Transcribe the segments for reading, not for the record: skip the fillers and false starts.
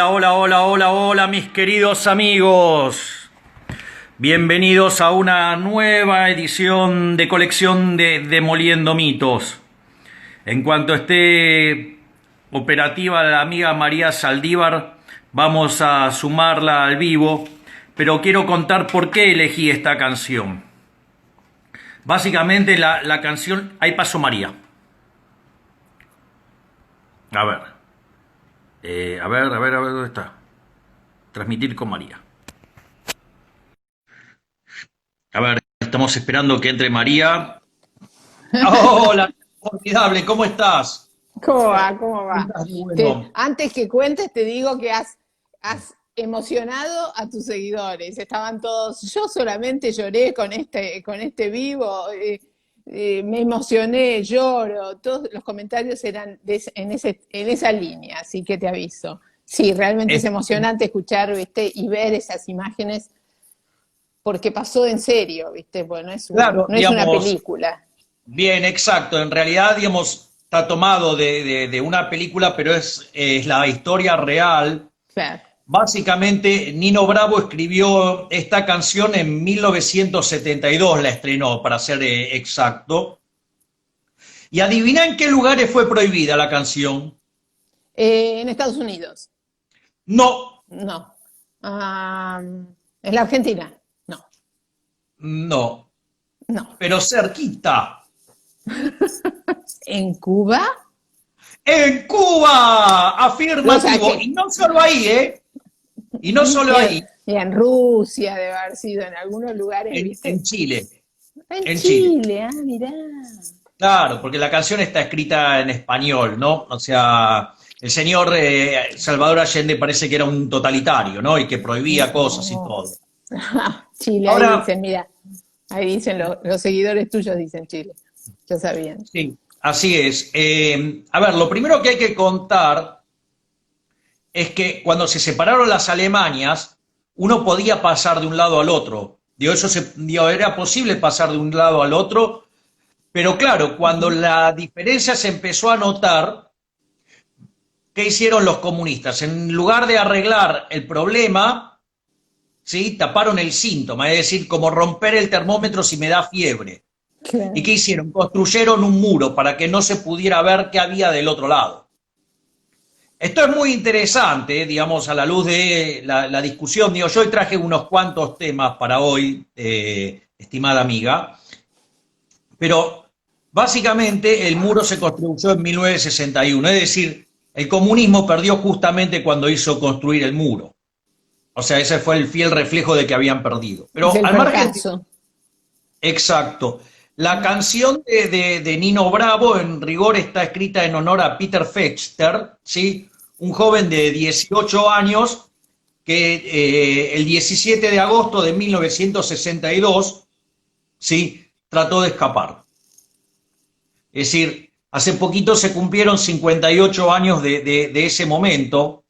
Hola, hola, hola, hola, mis queridos amigos. Bienvenidos a una nueva edición de colección de Demoliendo Mitos. En cuanto esté operativa la amiga María Saldívar, vamos a sumarla al vivo, pero quiero contar por qué elegí esta canción. Básicamente la canción... Ahí pasó María. A ver. A ver, ¿dónde está? Transmitir con María. A ver, estamos esperando que entre María. Hola, formidable, ¿cómo estás? ¿Cómo va? ¿Cómo ¿Qué va? andas de bueno? Antes que cuentes, te digo que has emocionado a tus seguidores. Estaban todos, yo solamente lloré con este vivo, me emocioné, lloro. Todos los comentarios eran en esa línea, así que te aviso. Sí, realmente es Es- emocionante escuchar, ¿viste? Y ver esas imágenes, porque pasó en serio, ¿viste? Bueno, claro, no es una digamos, película. bien, exacto. En realidad, digamos, está tomado de una película, pero es la historia real. Claro. Básicamente, Nino Bravo escribió esta canción en 1972, la estrenó, para ser exacto. Y adivina en qué lugares fue prohibida la canción. En Estados Unidos. No, No. Ah, ¿es la Argentina? No, no, no. pero cerquita. ¿En Cuba? En Cuba, O sea afirmativo. Y que. no solo ahí, ¿eh? Y no solo ahí, Y en Rusia debe haber sido, en algunos lugares, en ¿viste? Chile. En En Chile. Chile, mirá. Claro, porque la canción está escrita en español, ¿no? O sea, el señor Salvador Allende parece que era un totalitario, ¿no? Y que prohibía cosas y No. todo. Chile, ahí Ahora, dicen, mira, ahí dicen los seguidores tuyos, dicen Chile. Ya sabían. sí, así es. A ver, lo primero que hay que contar es que cuando se separaron las Alemanias, uno podía pasar de un lado al otro. Digo, digo, era posible pasar de un lado al otro, pero claro, cuando Ujú. la diferencia se empezó a notar, ¿qué hicieron los comunistas? En lugar de arreglar el problema, ¿sí? Taparon el síntoma, es decir, como romper el termómetro si me da fiebre. ¿Y qué Claro. hicieron? Construyeron un muro para que no se pudiera ver qué había del otro lado. Esto es muy interesante, digamos, a la luz de la discusión. Digo, yo hoy traje unos cuantos temas para hoy, estimada amiga, pero básicamente el muro se construyó en 1961, es decir, el comunismo perdió justamente cuando hizo construir el muro. O sea, ese fue el fiel reflejo de que habían perdido. Es Pero el al margen de... fracaso. Exacto. La canción de Nino Bravo, en rigor, está escrita en honor a Peter Fechter, ¿sí? Un joven de 18 años que el 17 de agosto de 1962, ¿sí? Trató de escapar. Es decir, hace poquito se cumplieron 58 años de ese momento,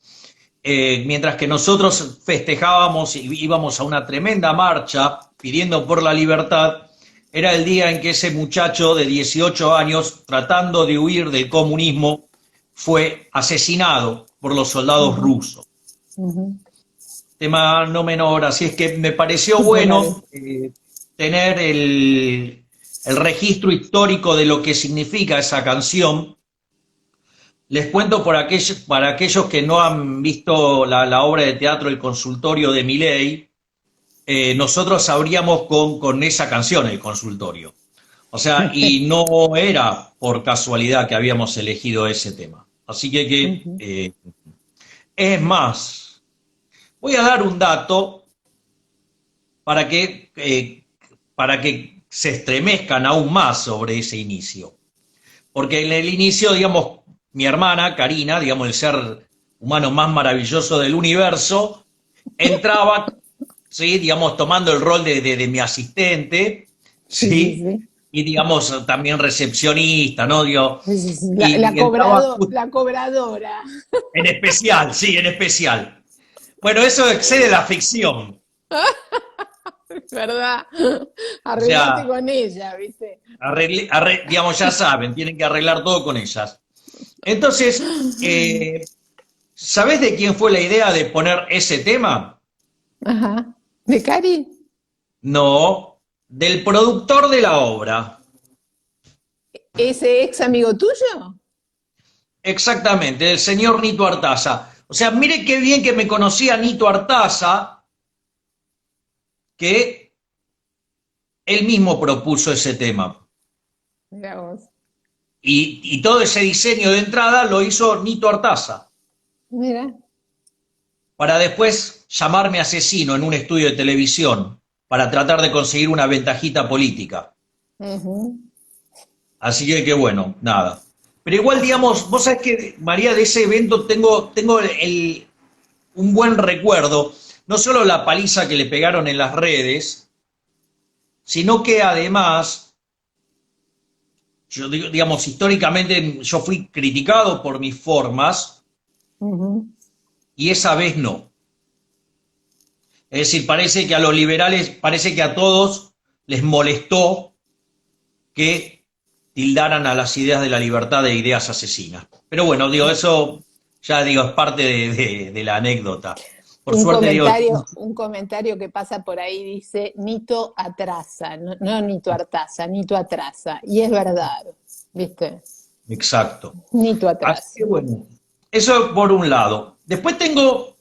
mientras que nosotros festejábamos y íbamos a una tremenda marcha pidiendo por la libertad, era el día en que ese muchacho de 18 años, tratando de huir del comunismo, fue asesinado por los soldados Ujú, rusos. ujú. Tema no menor, así es que me pareció Dólares. bueno tener el registro histórico de lo que significa esa canción. Les cuento para aquellos que no han visto la obra de teatro El consultorio de Milei, nosotros abríamos con esa canción, El consultorio. O sea, y no era por casualidad que habíamos elegido ese tema. Así Ujú. es más, voy a dar un dato para para que se estremezcan aún más sobre ese inicio. Porque en el inicio, digamos, mi hermana, Karina, digamos, el ser humano más maravilloso del universo, entraba, ¿sí? Digamos, tomando el rol de mi asistente, Sí, sí, ¿sí? sí. Y, digamos, también recepcionista, ¿no? Digo, Sí, sí, sí. y entraba La cobradora. en especial, sí, en especial. Bueno, eso excede la ficción. ¿Verdad? O Arreglate sea, con ella, ¿viste? digamos, ya saben, tienen que arreglar todo con ellas. Entonces, ¿Sabés de quién fue la idea de poner ese tema? Ajá. ¿De Cari? No, del productor de la obra. ¿Ese ex amigo tuyo? Exactamente, el señor Nito Artaza. O sea, mire qué bien que me conocía Nito Artaza, que él mismo propuso ese tema. Mira vos. Y todo ese diseño de entrada lo hizo Nito Artaza, Mira. para después llamarme asesino en un estudio de televisión, para tratar de conseguir una ventajita política. Ujú. Así que bueno, nada. Pero igual, digamos, vos sabés que, María, de ese evento tengo un buen recuerdo, no solo la paliza que le pegaron en las redes, sino que además, yo digamos, históricamente yo fui criticado por mis formas Ujú. y esa vez no. Es decir, parece que a los liberales, parece que a todos les molestó que tildaran a las ideas de la libertad de ideas asesinas. Pero bueno, digo, eso ya digo, es parte de la anécdota. Por suerte, digo, Un comentario que pasa por ahí dice, Nito atrasa, no, no Nito Artaza, Nito atrasa. Y es verdad, ¿viste? exacto. Nito Así atrasa. que bueno, eso por un lado. Después tengo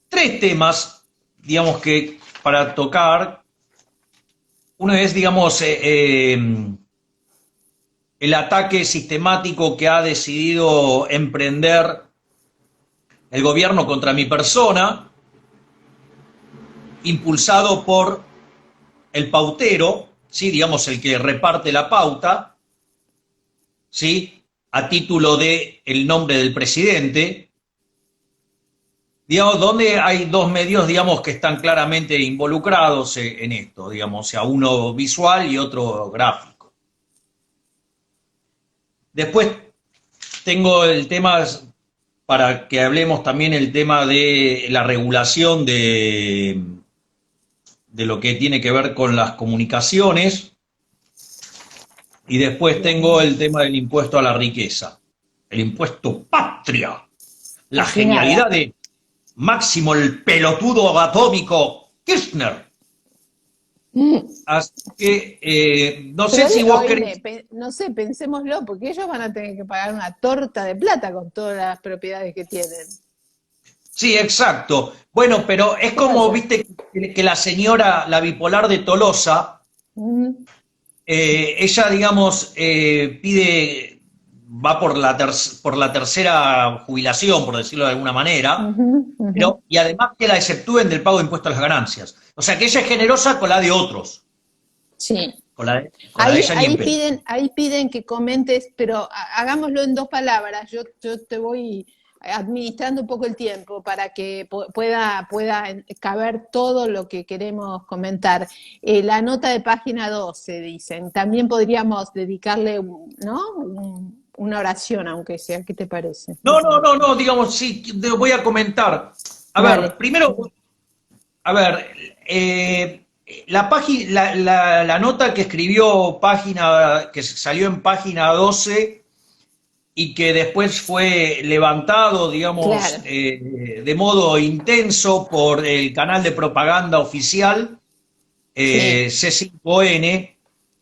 tres temas, digamos, que para tocar. Uno es, digamos, el ataque sistemático que ha decidido emprender el gobierno contra mi persona, impulsado por el pautero, ¿sí? Digamos, el que reparte la pauta, ¿sí? A título de el nombre del presidente, digamos, donde hay dos medios, digamos, que están claramente involucrados en esto, digamos, o sea, uno visual y otro gráfico. Después tengo el tema, para que hablemos también el tema de la regulación de lo que tiene que ver con las comunicaciones, y después tengo el tema del impuesto a la riqueza, el impuesto patria, la Casi nada. genialidad de Máximo el pelotudo atómico Kirchner. Así que no sé Pero si vos oíme, querés. no sé, pensémoslo, porque ellos van a tener que pagar una torta de plata con todas las propiedades que tienen. Sí, exacto. Bueno, pero es ¿Qué va a como, hacer? viste, que la señora, la bipolar de Tolosa, Ujú, ella, digamos, pide, va por la tercera jubilación, por decirlo de alguna manera, ujú, ujú. pero, y además que la exceptúen del pago de impuestos a las ganancias. O sea, que ella es generosa con la de otros, Sí. con la de ella ni en pedo. Ahí piden que comentes, pero hagámoslo en dos palabras. Yo te voy administrando un poco el tiempo para que pueda caber todo lo que queremos comentar. La nota de página 12, dicen. También podríamos dedicarle, ¿no? Una oración, aunque sea. ¿Qué te parece? No, digamos, sí, voy a comentar. A ver, Dale. primero, a ver, la nota que escribió página, que salió en página 12 y que después fue levantado, digamos, Claro. de modo intenso por el canal de propaganda oficial Sí. C5N.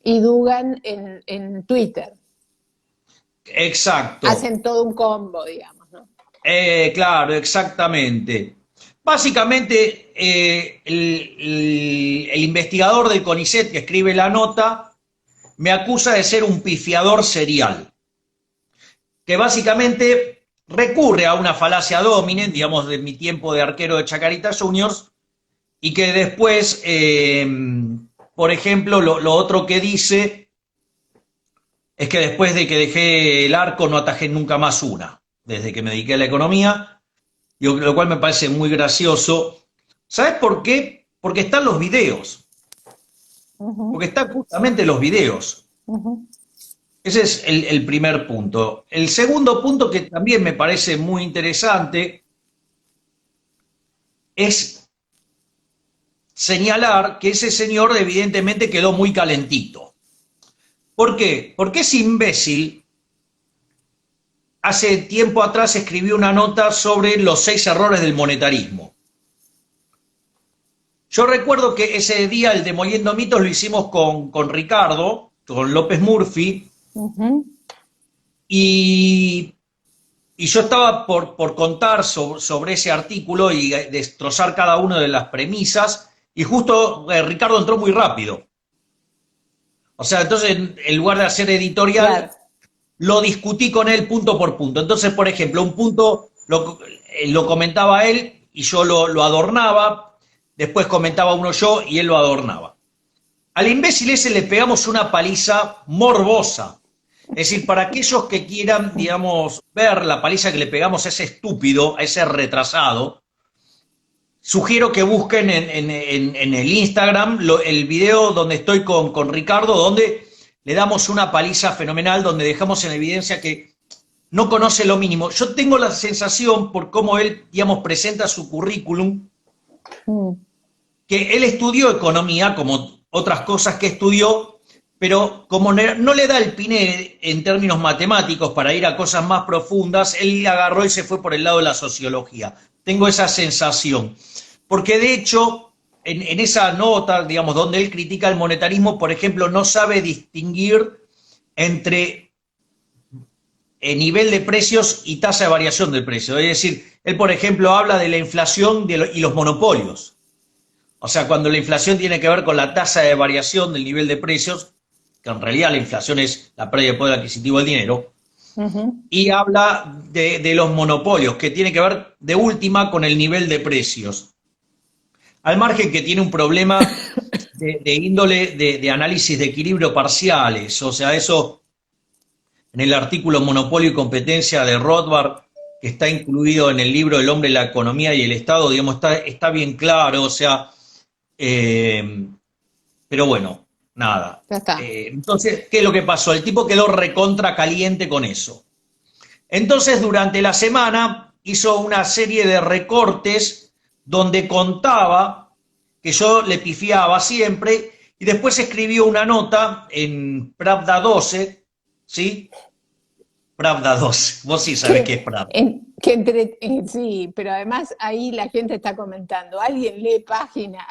Y Dugan en Twitter. Exacto. Hacen todo un combo, digamos, ¿no? Claro, exactamente. Básicamente, el investigador del CONICET que escribe la nota me acusa de ser un pifiador serial, que básicamente recurre a una falacia dominen, digamos, de mi tiempo de arquero de Chacarita Juniors, y que después, por ejemplo, lo otro que dice es que después de que dejé el arco no atajé nunca más una, desde que me dediqué a la economía, lo cual me parece muy gracioso. ¿Sabes por qué? Porque están los videos, Ujú, porque están justamente los videos. ujú. Ese es el primer punto. El segundo punto, que también me parece muy interesante, es señalar que ese señor evidentemente quedó muy calentito. ¿Por qué? Porque ese imbécil hace tiempo atrás escribió una nota sobre los 6 errores del monetarismo. Yo recuerdo que ese día el Demoliendo Mitos lo hicimos con Ricardo, con López Murphy, Ujú. y, y yo estaba por contar sobre ese artículo y destrozar cada una de las premisas, y justo Ricardo entró muy rápido. O sea, entonces en lugar de hacer Claro. editorial, lo discutí con él punto por punto. Entonces, por ejemplo, un punto lo comentaba él y yo lo adornaba, después comentaba uno yo y él lo adornaba. Al imbécil ese le pegamos una paliza morbosa. Es decir, para aquellos que quieran, digamos, ver la paliza que le pegamos a ese estúpido, a ese retrasado, sugiero que busquen en el Instagram el video donde estoy con Ricardo, donde le damos una paliza fenomenal, donde dejamos en evidencia que no conoce lo mínimo. Yo tengo la sensación, por cómo él, digamos, presenta su currículum, Mm. que él estudió economía, como otras cosas que estudió, pero como no le da el pine en términos matemáticos para ir a cosas más profundas, él agarró y se fue por el lado de la sociología. Tengo esa sensación. Porque de hecho, en esa nota, digamos, donde él critica el monetarismo, por ejemplo, no sabe distinguir entre nivel de precios y tasa de variación del precio. Es decir, él, por ejemplo, habla de la inflación y los monopolios. O sea, cuando la inflación tiene que ver con la tasa de variación del nivel de precios, que en realidad la inflación es la pérdida de poder adquisitivo del dinero, Ujú. y habla de los monopolios, que tiene que ver de última con el nivel de precios. Al margen que tiene un problema de índole de análisis de equilibrio parciales, o sea, eso en el artículo Monopolio y Competencia de Rothbard, que está incluido en el libro El hombre, la economía y el Estado, digamos, está bien claro, o sea, eh, pero bueno, nada. Ya está. Entonces, ¿qué es lo que pasó? El tipo quedó recontra caliente con eso. Entonces, durante la semana hizo una serie de recortes donde contaba que yo le pifiaba siempre y después escribió una nota en Pravda 12, ¿sí? Pravda 12, vos sí sabés qué es Que, Pravda. sí, pero además ahí la gente está comentando, alguien lee página,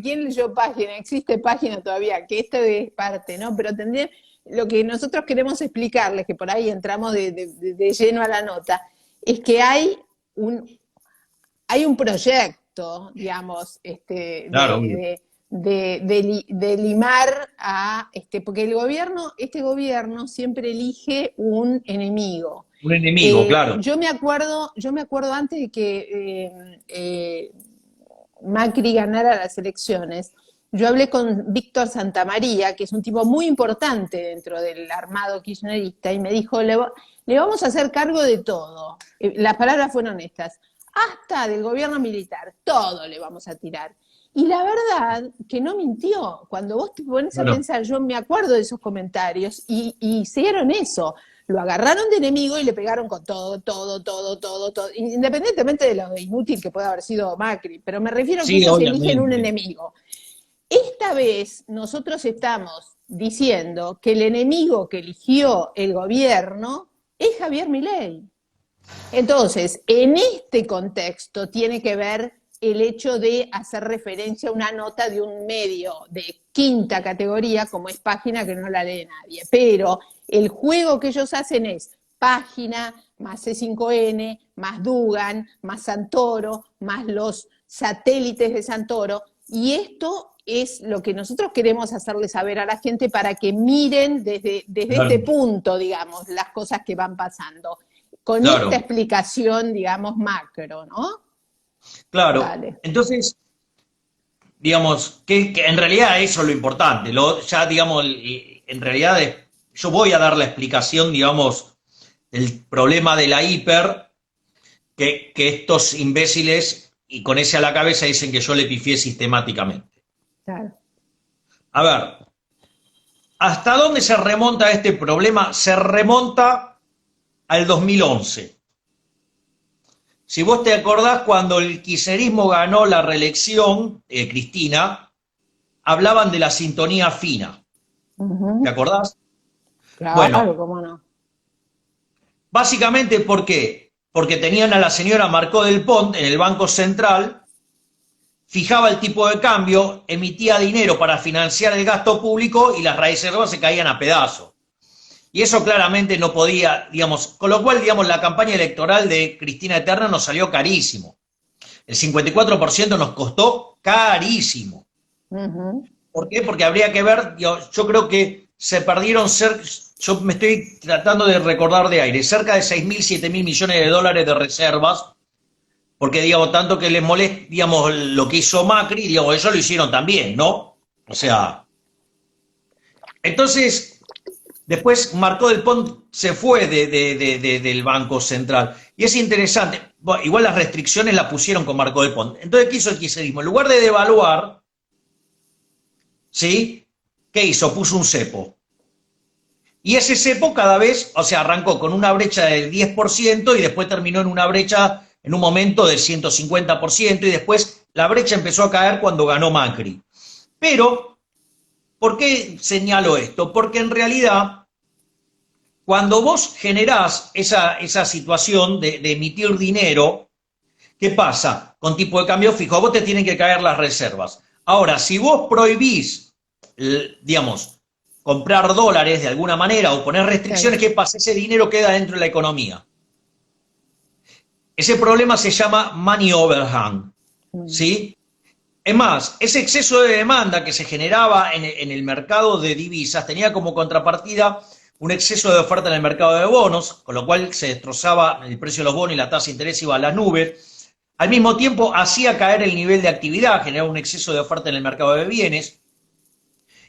¿quién leyó página? ¿Existe página todavía? Que esto es parte, ¿no? Pero tendría, lo que nosotros queremos explicarles, que por ahí entramos de lleno a la nota, es que hay un proyecto, digamos, Claro, obvio. de limar a, porque este gobierno siempre elige un enemigo. Un enemigo, claro. Yo me acuerdo antes de que Macri ganara las elecciones, yo hablé con Víctor Santamaría, que es un tipo muy importante dentro del armado kirchnerista, y me dijo, le vamos a hacer cargo de todo. Las palabras fueron estas, hasta del gobierno militar, todo le vamos a tirar. Y la verdad que no mintió. Cuando vos te pones a Claro. pensar, yo me acuerdo de esos comentarios y hicieron eso. Lo agarraron de enemigo y le pegaron con todo, independientemente de lo inútil que pueda haber sido Macri, pero me refiero a que Sí, ellos eligen un obviamente. enemigo. Esta vez nosotros estamos diciendo que el enemigo que eligió el gobierno es Javier Milei. Entonces, en este contexto tiene que ver el hecho de hacer referencia a una nota de un medio de quinta categoría, como es Página, que no la lee nadie. Pero el juego que ellos hacen es Página, más C5N, más Dugan, más Santoro, más los satélites de Santoro. Y esto es lo que nosotros queremos hacerle saber a la gente para que miren desde este Claro, punto, digamos, las cosas que van pasando con esta claro, explicación, digamos, macro, ¿no? claro. Dale. Entonces, digamos, que en realidad eso es lo importante. Ya, digamos, en realidad yo voy a dar la explicación, digamos, del problema de la hiper, que estos imbéciles, y con ese a la cabeza, dicen que yo le pifié sistemáticamente. Claro. A ver, ¿hasta dónde se remonta este problema? Se remonta al 2011. Si vos te acordás, cuando el kirchnerismo ganó la reelección, Cristina, hablaban de la sintonía fina. ¿Te Ujú. acordás? Claro, Bueno, cómo no. Básicamente, ¿por qué? Porque tenían a la señora Marcó del Pont en el Banco Central, fijaba el tipo de cambio, emitía dinero para financiar el gasto público y las reservas se caían a pedazos. Y eso claramente no podía, digamos, con lo cual, digamos, la campaña electoral de Cristina Eterna nos salió carísimo. El 54% nos costó carísimo. Ujú. ¿Por qué? Porque habría que ver, yo creo que se perdieron, yo me estoy tratando de recordar de aire, cerca de 6.000, 7.000 millones de dólares de reservas, porque, digamos, tanto que les molesta, digamos, lo que hizo Macri, digamos, ellos lo hicieron también, ¿no? O sea, entonces, después Marcó del Pont se fue del Banco Central. Y es interesante, bueno, igual las restricciones las pusieron con Marcó del Pont. Entonces, ¿qué hizo el kirchnerismo? En lugar de devaluar, ¿sí? ¿Qué hizo? Puso un cepo. Y ese cepo cada vez, o sea, arrancó con una brecha del 10% y después terminó en una brecha en un momento del 150% y después la brecha empezó a caer cuando ganó Macri. Pero, ¿por qué señalo esto? Porque en realidad, cuando vos generás esa situación de emitir dinero, ¿qué pasa? Con tipo de cambio fijo, a vos te tienen que caer las reservas. Ahora, si vos prohibís, digamos, comprar dólares de alguna manera o poner restricciones, Sí. ¿qué pasa? Ese dinero queda dentro de la economía. Ese problema se llama money overhang, Mm. ¿sí? Es más, ese exceso de demanda que se generaba en el mercado de divisas tenía como contrapartida un exceso de oferta en el mercado de bonos, con lo cual se destrozaba el precio de los bonos y la tasa de interés iba a las nubes. Al mismo tiempo, hacía caer el nivel de actividad, generaba un exceso de oferta en el mercado de bienes.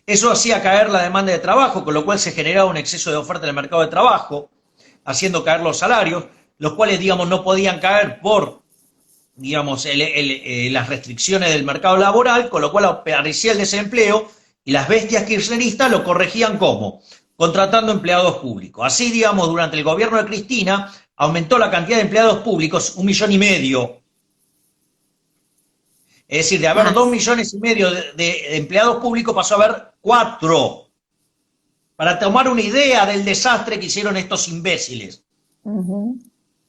Eso hacía caer la demanda de trabajo, con lo cual se generaba un exceso de oferta en el mercado de trabajo, haciendo caer los salarios, los cuales, digamos, no podían caer por, digamos, las restricciones del mercado laboral, con lo cual aparecía el desempleo y las bestias kirchneristas lo corregían como contratando empleados públicos. Así, digamos, durante el gobierno de Cristina aumentó la cantidad de empleados públicos 1,5 millones. Es decir, de haber dos Más. millones y medio de empleados públicos pasó a haber 4. Para tomar una idea del desastre que hicieron estos imbéciles. Ujú.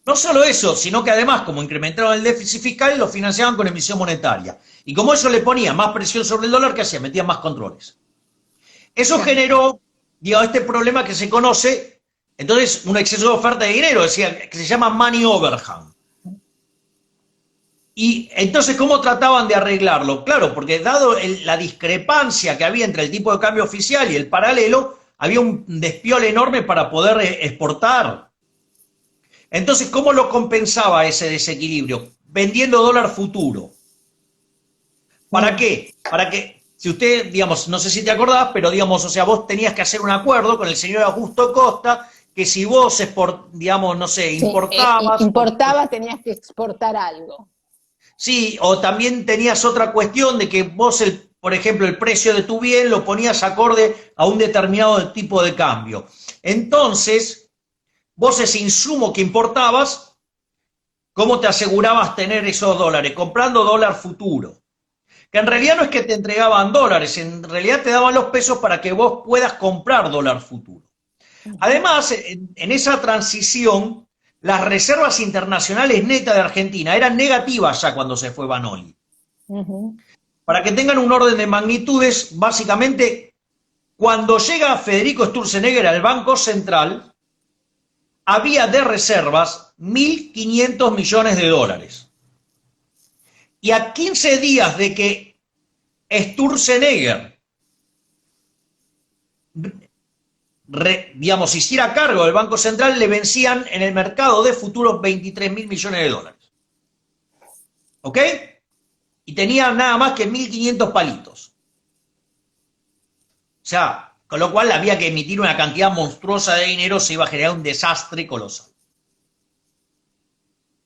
No solo eso, sino que además, como incrementaron el déficit fiscal, lo financiaban con emisión monetaria. Y como eso le ponía más presión sobre el dólar, ¿qué hacía? Metían más controles. Eso Claro. generó, digamos, este problema que se conoce, entonces, un exceso de oferta de dinero, decía, que se llama money overhang. Y entonces, ¿cómo trataban de arreglarlo? Claro, porque dado la discrepancia que había entre el tipo de cambio oficial y el paralelo, había un despiole enorme para poder exportar. Entonces, ¿cómo lo compensaba ese desequilibrio? Vendiendo dólar futuro. ¿Para Mm. qué? Para que, si usted, digamos, no sé si te acordás, pero digamos, o sea, vos tenías que hacer un acuerdo con el señor Augusto Costa, que si vos, digamos, no sé, Sí, importabas, importabas, tenías que exportar algo. sí, o también tenías otra cuestión de que vos, por ejemplo, el precio de tu bien lo ponías acorde a un determinado tipo de cambio. Entonces, vos ese insumo que importabas, ¿cómo te asegurabas tener esos dólares? Comprando dólar futuro. Que en realidad no es que te entregaban dólares, en realidad te daban los pesos para que vos puedas comprar dólar futuro. Ujú. Además, en esa transición, las reservas internacionales netas de Argentina eran negativas ya cuando se fue Banoli. Ujú. Para que tengan un orden de magnitudes, básicamente, cuando llega Federico Sturzenegger al Banco Central, había de reservas 1.500 millones de dólares. Y a 15 días de que Sturzenegger, digamos, hiciera cargo del Banco Central, le vencían en el mercado de futuros 23.000 millones de dólares. ¿Ok? Y tenía nada más que 1.500 palitos. O sea, con lo cual había que emitir una cantidad monstruosa de dinero, se iba a generar un desastre colosal.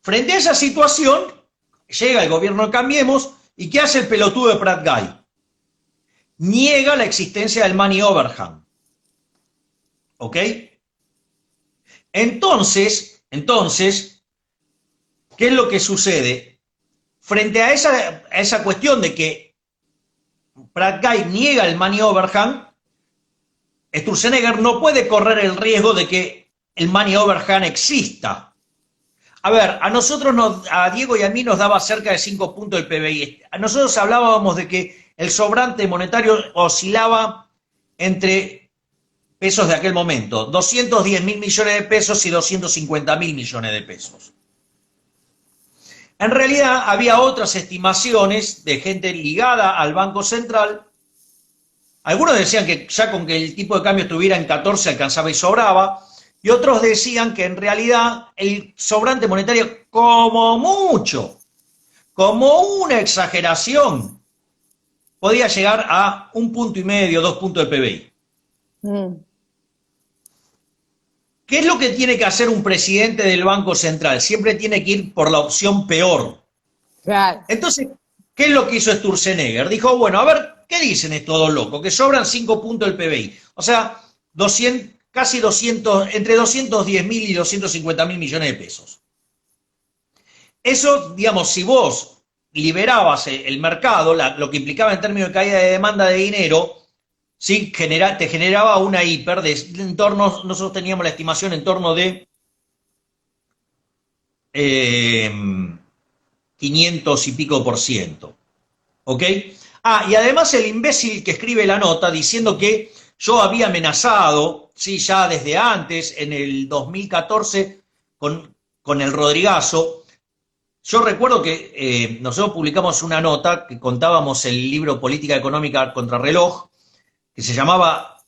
Frente a esa situación, llega el gobierno de Cambiemos, ¿y qué hace el pelotudo de Prat Guy? Niega la existencia del money overhang. ¿Ok? Entonces, ¿qué es lo que sucede? Frente a esa cuestión de que Prat Guy niega el money overhang, Sturzenegger no puede correr el riesgo de que el money overhang exista. A ver, a Diego y a mí nos daba cerca de 5 puntos el PBI. Nosotros hablábamos de que el sobrante monetario oscilaba entre pesos de aquel momento, 210.000 millones de pesos y 250.000 millones de pesos. En realidad había otras estimaciones de gente ligada al Banco Central. Algunos decían que ya con que el tipo de cambio estuviera en 14 alcanzaba y sobraba, y otros decían que en realidad el sobrante monetario, como mucho, como una exageración, podía llegar a 1,5 puntos, 2 puntos del PBI. ¿Qué es lo que tiene que hacer un presidente del Banco Central? Siempre tiene que ir por la opción peor. Claro. Entonces, ¿qué es lo que hizo Sturzenegger? Dijo, bueno, a ver, ¿qué dicen estos dos locos? Que sobran 5 puntos del PBI. O sea, casi 200, entre 210.000 y 250.000 millones de pesos. Eso, digamos, si vos liberabas el mercado, lo que implicaba en términos de caída de demanda de dinero, ¿sí? Te generaba una hiper de en torno, nosotros teníamos la estimación en torno de 500 y pico por ciento. ¿Ok? Ah, y además el imbécil que escribe la nota diciendo que yo había amenazado, sí, ya desde antes, en el 2014, con el Rodrigazo. Yo recuerdo que nosotros publicamos una nota que contábamos el libro Política Económica Contrarreloj, que se llamaba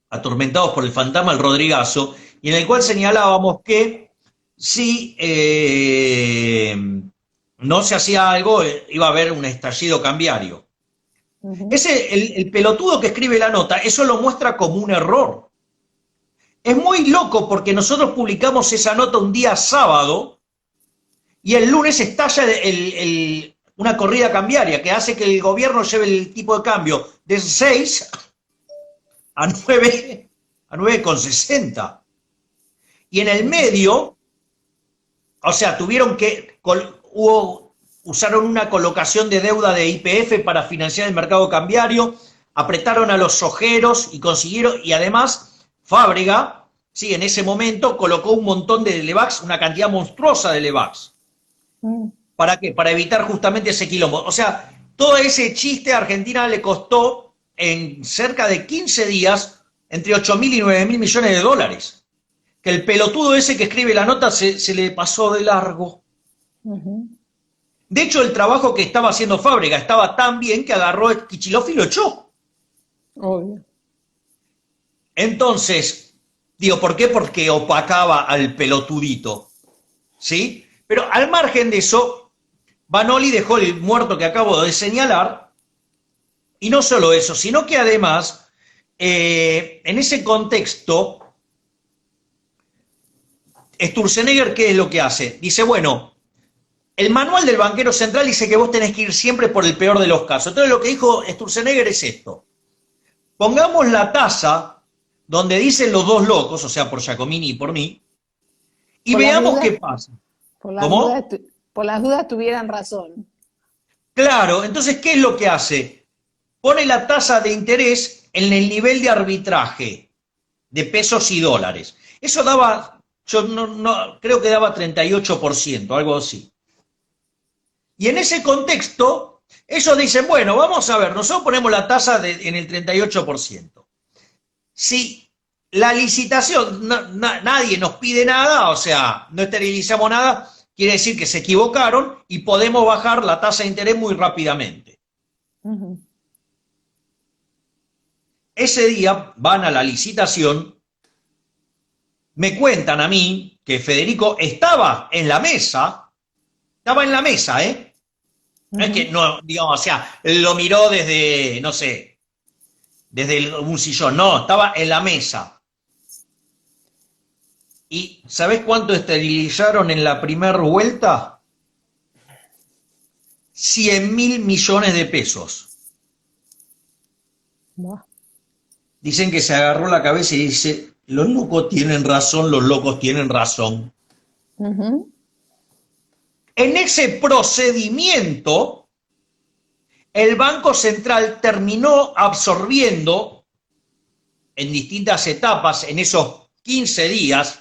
Atormentados por el fantasma del Rodrigazo, y en el cual señalábamos que si no se hacía algo, iba a haber un estallido cambiario. El pelotudo que escribe la nota, eso lo muestra como un error. Es muy loco porque nosotros publicamos esa nota un día sábado y el lunes estalla una corrida cambiaria que hace que el gobierno lleve el tipo de cambio de 6 a 9,60. Y en el medio, o sea, usaron una colocación de deuda de YPF para financiar el mercado cambiario, apretaron a los ojeros y consiguieron, y además Fábrega, sí, en ese momento colocó un montón de Levax, una cantidad monstruosa de Levax. ¿Para qué? Para evitar justamente ese quilombo. O sea, todo ese chiste a Argentina le costó en cerca de 15 días entre 8.000 y 9.000 millones de dólares. Que el pelotudo ese que escribe la nota se le pasó de largo. De hecho, el trabajo que estaba haciendo Fábrega estaba tan bien que agarró a Kicillof y lo echó. Obvio. Entonces, digo, ¿por qué? Porque opacaba al pelotudito, ¿sí? Pero al margen de eso, Vanoli dejó el muerto que acabo de señalar, y no solo eso, sino que además, en ese contexto, Sturzenegger, ¿qué es lo que hace? Dice, bueno, el manual del banquero central dice que vos tenés que ir siempre por el peor de los casos. Entonces lo que dijo Sturzenegger es esto. Pongamos la tasa donde dicen los dos locos, o sea, por Giacomini y por mí, y veamos qué pasa. ¿Cómo? Por las dudas tuvieran razón. Claro, entonces, ¿qué es lo que hace? Pone la tasa de interés en el nivel de arbitraje de pesos y dólares. Eso daba, yo no creo que daba 38%, algo así. Y en ese contexto, ellos dicen, bueno, vamos a ver, nosotros ponemos la tasa en el 38%. Si la licitación, nadie nos pide nada, o sea, no esterilizamos nada, quiere decir que se equivocaron y podemos bajar la tasa de interés muy rápidamente. Ese día van a la licitación, me cuentan a mí que Federico estaba en la mesa, ¿eh? No es que, no, digamos, o sea, lo miró desde, no sé, desde un sillón, no, estaba en la mesa. ¿Y sabés cuánto esterilizaron en la primera vuelta? 100.000 millones de pesos. Dicen que se agarró la cabeza y dice, los locos tienen razón, los locos tienen razón. En ese procedimiento, el Banco Central terminó absorbiendo en distintas etapas en esos 15 días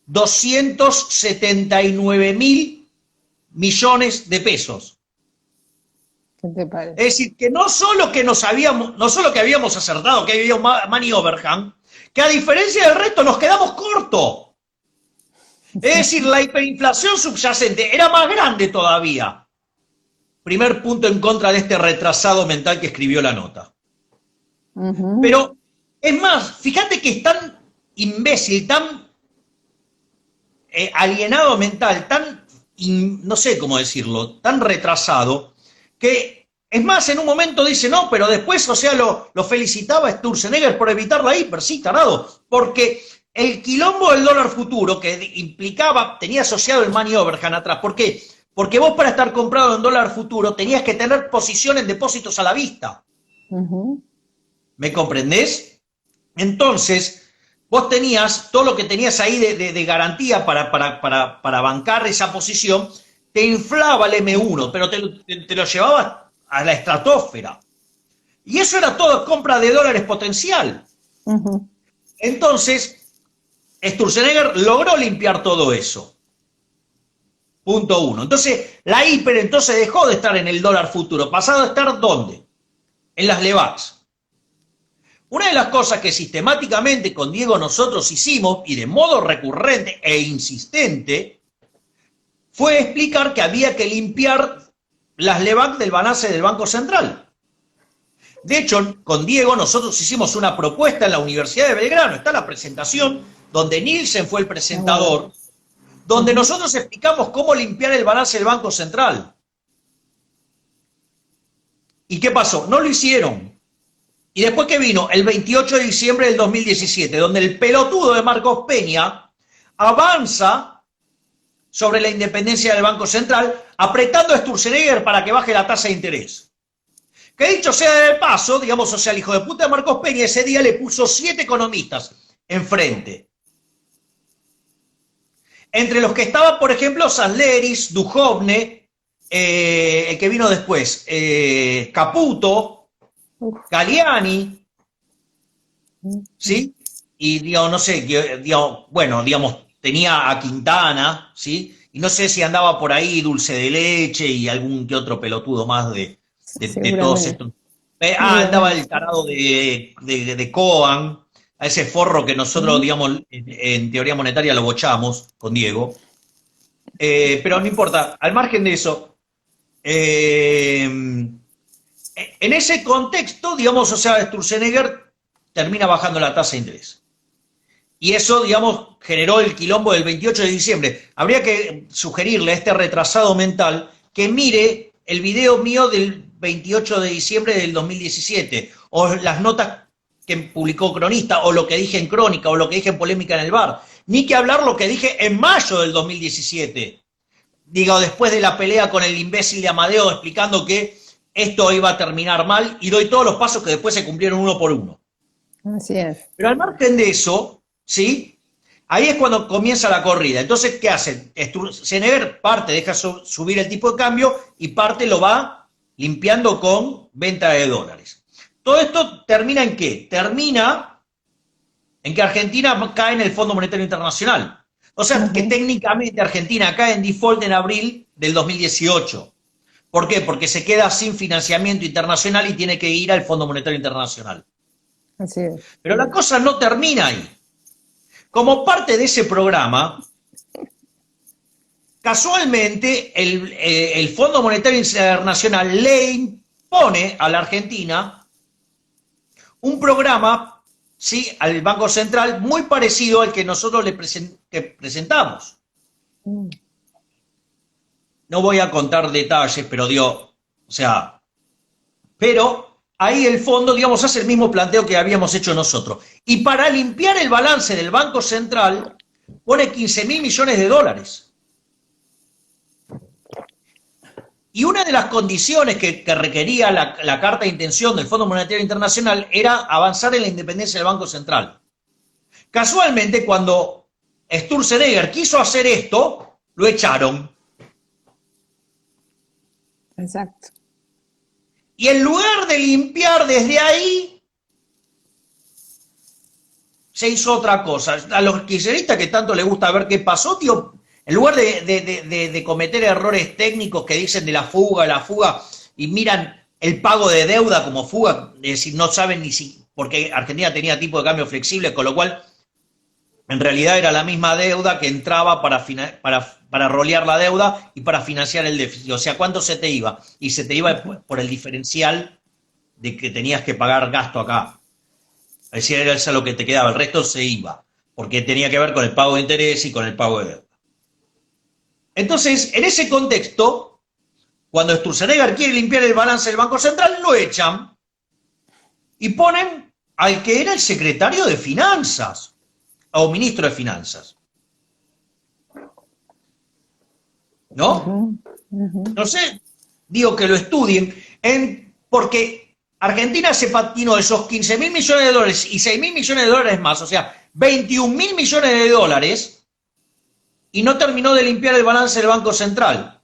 279.000 millones de pesos. ¿Qué te parece? Es decir, que no solo que habíamos acertado, que había un money overhang, que a diferencia del resto nos quedamos cortos. Es decir, la hiperinflación subyacente era más grande todavía. Primer punto en contra de este retrasado mental que escribió la nota. Pero, es más, fíjate que es tan imbécil, tan alienado mental, tan, no sé cómo decirlo, tan retrasado, que es más, en un momento dice, no, pero después, o sea, lo felicitaba a Sturzenegger por evitar la hiper, sí, tarado, porque el quilombo del dólar futuro que implicaba, tenía asociado el money overhang atrás, ¿por qué? Porque vos para estar comprado en dólar futuro tenías que tener posición en depósitos a la vista. ¿Me comprendés? Entonces, vos tenías todo lo que tenías ahí de garantía para bancar esa posición, te inflaba el M1, pero te lo llevaba a la estratosfera. Y eso era todo compra de dólares potencial. Entonces, Sturzenegger logró limpiar todo eso. Punto uno. Entonces, la hiper entonces dejó de estar en el dólar futuro, pasado a estar ¿dónde? En las LEVAX. Una de las cosas que sistemáticamente con Diego nosotros hicimos, y de modo recurrente e insistente, fue explicar que había que limpiar las LEVAC del balance del Banco Central. De hecho, con Diego nosotros hicimos una propuesta en la Universidad de Belgrano, está la presentación, donde Nielsen fue el presentador, donde nosotros explicamos cómo limpiar el balance del Banco Central. ¿Y qué pasó? No lo hicieron. Y después que vino el 28 de diciembre del 2017, donde el pelotudo de Marcos Peña avanza sobre la independencia del Banco Central, apretando a Sturzenegger para que baje la tasa de interés. Que dicho sea de paso, digamos, o sea, el hijo de puta de Marcos Peña ese día le puso 7 economistas enfrente. Entre los que estaban, por ejemplo, Sasleris, Duhovne, el que vino después, Caputo, Galliani, ¿sí? Y, digamos, no sé, digamos, bueno, digamos, tenía a Quintana, ¿sí? Y no sé si andaba por ahí Dulce de Leche y algún que otro pelotudo más de todos estos. Andaba el tarado de Coan, a ese forro que nosotros, digamos, en teoría monetaria lo bochamos con Diego. Pero no importa, al margen de eso, en ese contexto, digamos, o sea, Sturzenegger termina bajando la tasa de interés. Y eso, digamos, generó el quilombo del 28 de diciembre. Habría que sugerirle a este retrasado mental que mire el video mío del 28 de diciembre del 2017, o las notas que publicó Cronista, o lo que dije en Crónica, o lo que dije en Polémica en el Bar. Ni que hablar lo que dije en mayo del 2017. Digo, después de la pelea con el imbécil de Amadeo explicando que esto iba a terminar mal, y doy todos los pasos que después se cumplieron uno por uno. Así es. Pero al margen de eso, ¿sí? Ahí es cuando comienza la corrida. Entonces, ¿qué hace? Sturzenegger parte deja subir el tipo de cambio y parte lo va limpiando con venta de dólares. Todo esto termina en ¿qué? Termina en que Argentina cae en el Fondo Monetario Internacional. O sea, que técnicamente Argentina cae en default en abril del 2018. ¿Por qué? Porque se queda sin financiamiento internacional y tiene que ir al Fondo Monetario Internacional. Así es. Pero la cosa no termina ahí. Como parte de ese programa, casualmente el Fondo Monetario Internacional le impone a la Argentina un programa, ¿sí?, al Banco Central muy parecido al que nosotros que presentamos. No voy a contar detalles, pero pero ahí el fondo, digamos, hace el mismo planteo que habíamos hecho nosotros. Y para limpiar el balance del Banco Central, pone 15.000 millones de dólares. Y una de las condiciones que requería la carta de intención del Fondo Monetario Internacional era avanzar en la independencia del Banco Central. Casualmente, cuando Sturzenegger quiso hacer esto, lo echaron. Exacto. Y en lugar de limpiar desde ahí, se hizo otra cosa. A los kirchneristas que tanto les gusta ver qué pasó, tío, en lugar de cometer errores técnicos que dicen de la fuga, y miran el pago de deuda como fuga, es decir, no saben ni si, porque Argentina tenía tipo de cambio flexible, con lo cual en realidad era la misma deuda que entraba para rolear la deuda y para financiar el déficit. O sea, ¿cuánto se te iba? Y se te iba por el diferencial de que tenías que pagar gasto acá. Es decir, era eso lo que te quedaba, el resto se iba, porque tenía que ver con el pago de interés y con el pago de deuda. Entonces, en ese contexto, cuando Sturzenegger quiere limpiar el balance del Banco Central, lo echan y ponen al que era el secretario de Finanzas, o ministro de Finanzas. ¿No? No sé, digo que lo estudien, porque Argentina se patinó esos 15.000 millones de dólares y 6.000 millones de dólares más, o sea, 21.000 millones de dólares, y no terminó de limpiar el balance del Banco Central.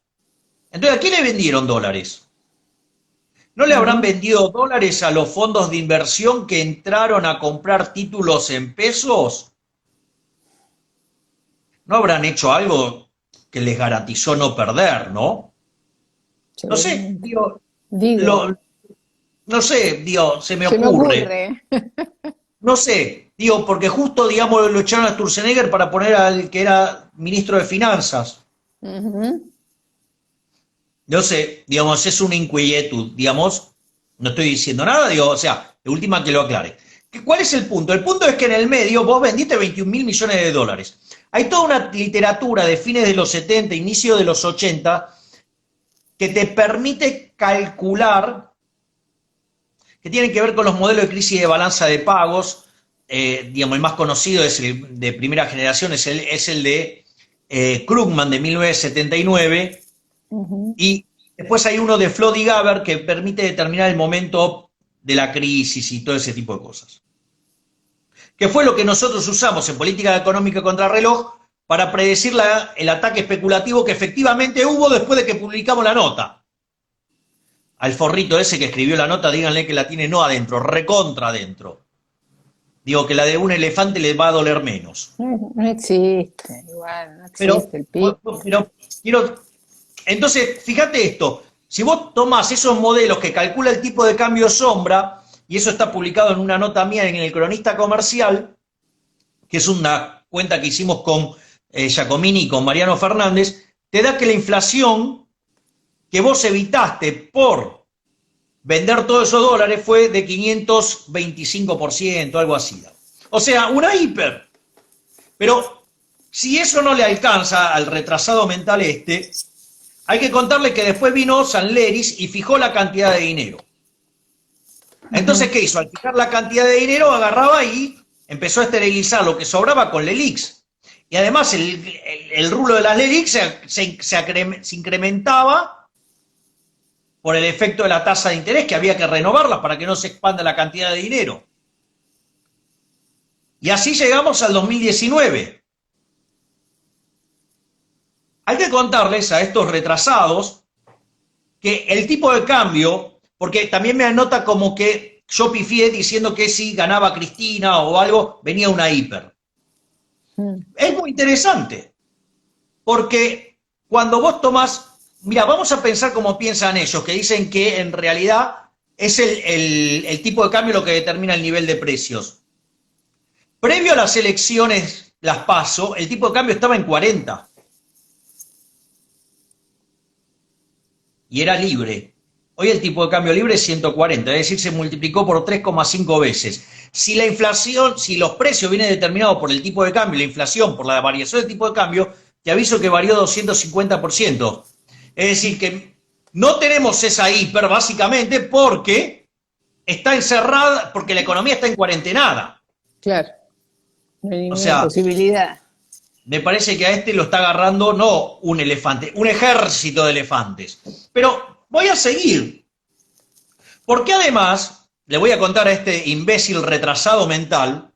Entonces, ¿a quién le vendieron dólares? ¿No le habrán vendido dólares a los fondos de inversión que entraron a comprar títulos en pesos? ¿No habrán hecho algo que les garantizó no perder, no? No sé, digo, no sé, digo, se me ocurre. No sé, digo, porque justo, digamos, lo echaron a Sturzenegger para poner al que era ministro de Finanzas. No sé, digamos, es una inquietud, digamos, no estoy diciendo nada, digo, o sea, de última que lo aclare. ¿Cuál es el punto? El punto es que en el medio vos vendiste 21.000 millones de dólares. Hay toda una literatura de fines de los 70, inicio de los 80, que te permite calcular, que tienen que ver con los modelos de crisis de balanza de pagos. Digamos, el más conocido es el de primera generación, es el de Krugman de 1979, y después hay uno de Flood y Gaber que permite determinar el momento de la crisis y todo ese tipo de cosas. Que fue lo que nosotros usamos en política económica contrarreloj para predecir el ataque especulativo que efectivamente hubo después de que publicamos la nota. Al forrito ese que escribió la nota, díganle que la tiene no adentro, recontra adentro. Digo que la de un elefante le va a doler menos. No existe, igual, no existe el PIB. Entonces, fíjate esto, si vos tomás esos modelos que calcula el tipo de cambio sombra, y eso está publicado en una nota mía en el Cronista Comercial, que es una cuenta que hicimos con Giacomini y con Mariano Fernández, te da que la inflación que vos evitaste por vender todos esos dólares fue de 525%, algo así. O sea, una hiper. Pero si eso no le alcanza al retrasado mental hay que contarle que después vino Sanleris y fijó la cantidad de dinero. Entonces, ¿qué hizo? Al fijar la cantidad de dinero, agarraba y empezó a esterilizar lo que sobraba con LELIQs. Y además el rulo de las LELIQs se incrementaba por el efecto de la tasa de interés, que había que renovarlas para que no se expanda la cantidad de dinero. Y así llegamos al 2019. Hay que contarles a estos retrasados que el tipo de cambio, porque también me anota como que yo pifié diciendo que si ganaba Cristina o algo, venía una hiper. Es muy interesante, porque cuando vos tomás, mira, vamos a pensar como piensan ellos, que dicen que en realidad es el tipo de cambio lo que determina el nivel de precios. Previo a las elecciones, las PASO, el tipo de cambio estaba en 40. Y era libre. Hoy el tipo de cambio libre es 140, es decir, se multiplicó por 3,5 veces. Si la inflación, si los precios vienen determinados por el tipo de cambio y la inflación por la variación del tipo de cambio, te aviso que varió 250%. Es decir, que no tenemos esa hiper básicamente porque está encerrada, porque la economía está en cuarentenada. Claro, no hay ninguna posibilidad. Me parece que a lo está agarrando no un elefante, un ejército de elefantes. Pero voy a seguir. Porque además, le voy a contar a este imbécil retrasado mental,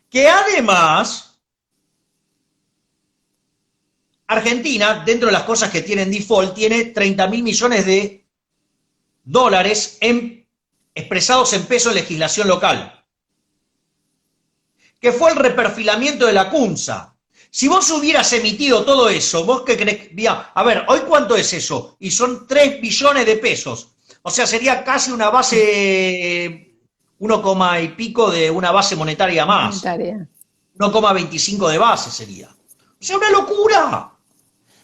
que además, Argentina, dentro de las cosas que tiene en default, tiene 30.000 millones de dólares expresados en peso en legislación local. que fue el reperfilamiento de la CUNSA. Si vos hubieras emitido todo eso, ¿vos qué crees? A ver, ¿hoy cuánto es eso? Y son 3 billones de pesos. O sea, sería casi una base, 1, y pico de una base monetaria más. 1,25 de base sería. O sea, una locura.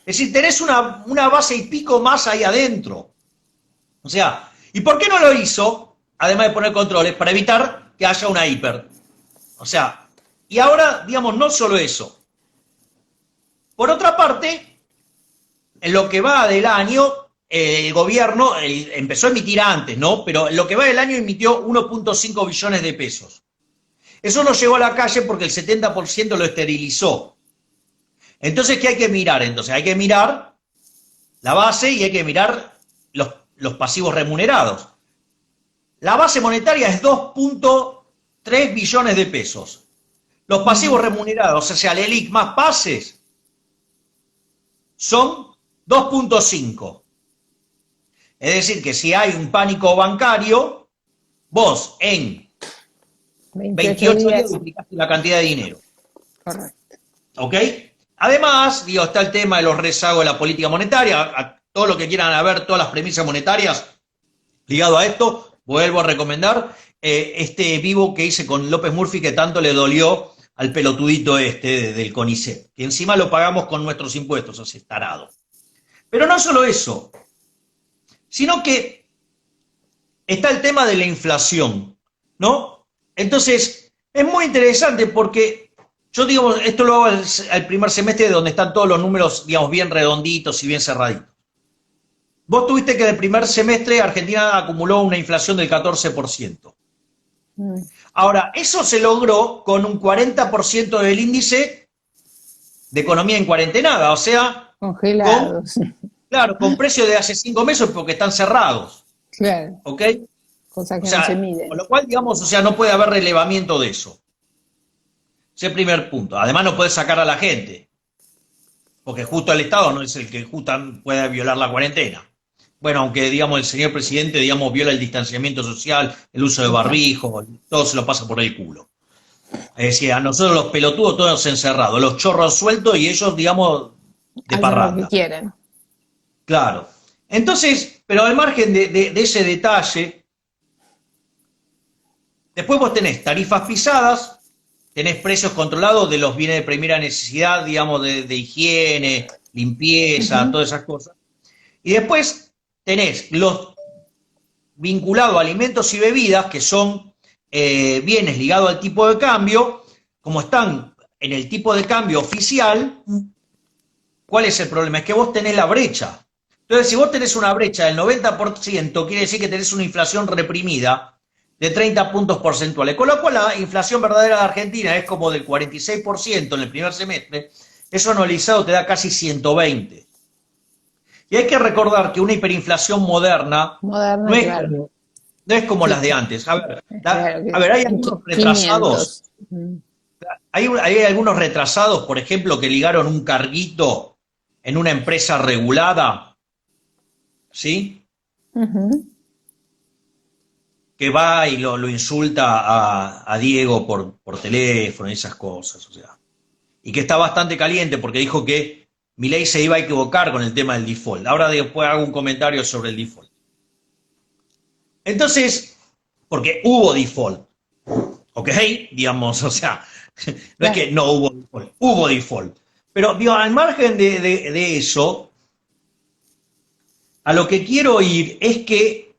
Es decir, tenés una base y pico más ahí adentro. O sea, ¿y por qué no lo hizo? Además de poner controles, para evitar que haya una hiper. O sea, y ahora, digamos, no solo eso. Por otra parte, en lo que va del año, el gobierno empezó a emitir antes, ¿no? Pero en lo que va del año emitió 1,5 billones de pesos. Eso no llegó a la calle porque el 70% lo esterilizó. Entonces, ¿qué hay que mirar? Entonces, hay que mirar la base y hay que mirar los pasivos remunerados. La base monetaria es 2,3 billones de pesos. Los pasivos remunerados, o sea, el ELIC más pases, son 2,5. Es decir, que si hay un pánico bancario, vos en 28 días duplicaste la cantidad de dinero. Correcto. ¿Ok? Además, digo, está el tema de los rezagos de la política monetaria. A todo lo que quieran ver, todas las premisas monetarias ligado a esto, vuelvo a recomendar este vivo que hice con López Murphy, que tanto le dolió al pelotudito del CONICET, que encima lo pagamos con nuestros impuestos, o sea, tarado. Pero no solo eso, sino que está el tema de la inflación, ¿no? Entonces, es muy interesante porque yo digo, esto lo hago al primer semestre, donde están todos los números, digamos, bien redonditos y bien cerraditos. Vos tuviste que en el primer semestre Argentina acumuló una inflación del 14%. Ahora, eso se logró con un 40% del índice de economía en cuarentenada, o sea, congelados. Claro, con precios de hace 5 meses porque están cerrados. Claro. ¿Ok? Cosa que o sea, no se mide. Con lo cual, digamos, o sea, no puede haber relevamiento de eso. Ese es el primer punto. Además, no puede sacar a la gente, porque justo el Estado no es el que justo puede violar la cuarentena. Bueno, aunque, digamos, el señor presidente, digamos, viola el distanciamiento social, el uso de barbijo, todo se lo pasa por el culo. Es decir, a nosotros los pelotudos todos encerrados, los chorros sueltos y ellos, digamos, de parranda. Lo que quieren. Claro. Entonces, pero al margen de ese detalle, después vos tenés tarifas pisadas, tenés precios controlados de los bienes de primera necesidad, digamos, de higiene, limpieza, todas esas cosas. Y después tenés los vinculados a alimentos y bebidas, que son bienes ligados al tipo de cambio, como están en el tipo de cambio oficial. ¿Cuál es el problema? Es que vos tenés la brecha. Entonces, si vos tenés una brecha del 90%, quiere decir que tenés una inflación reprimida de 30 puntos porcentuales. Con lo cual, la inflación verdadera de Argentina es como del 46% en el primer semestre. Eso anualizado te da casi 120. Y hay que recordar que una hiperinflación moderna no es como las de antes. A ver, hay algunos retrasados. Hay algunos retrasados, por ejemplo, que ligaron un carguito en una empresa regulada, ¿sí? Que va y lo insulta a Diego por teléfono y esas cosas, o sea. Y que está bastante caliente porque dijo que Milei se iba a equivocar con el tema del default. Ahora después hago un comentario sobre el default. Entonces, porque hubo default, ¿ok? Digamos, o sea, no es que no hubo default, hubo default. Pero, digo, al margen de eso, a lo que quiero ir es que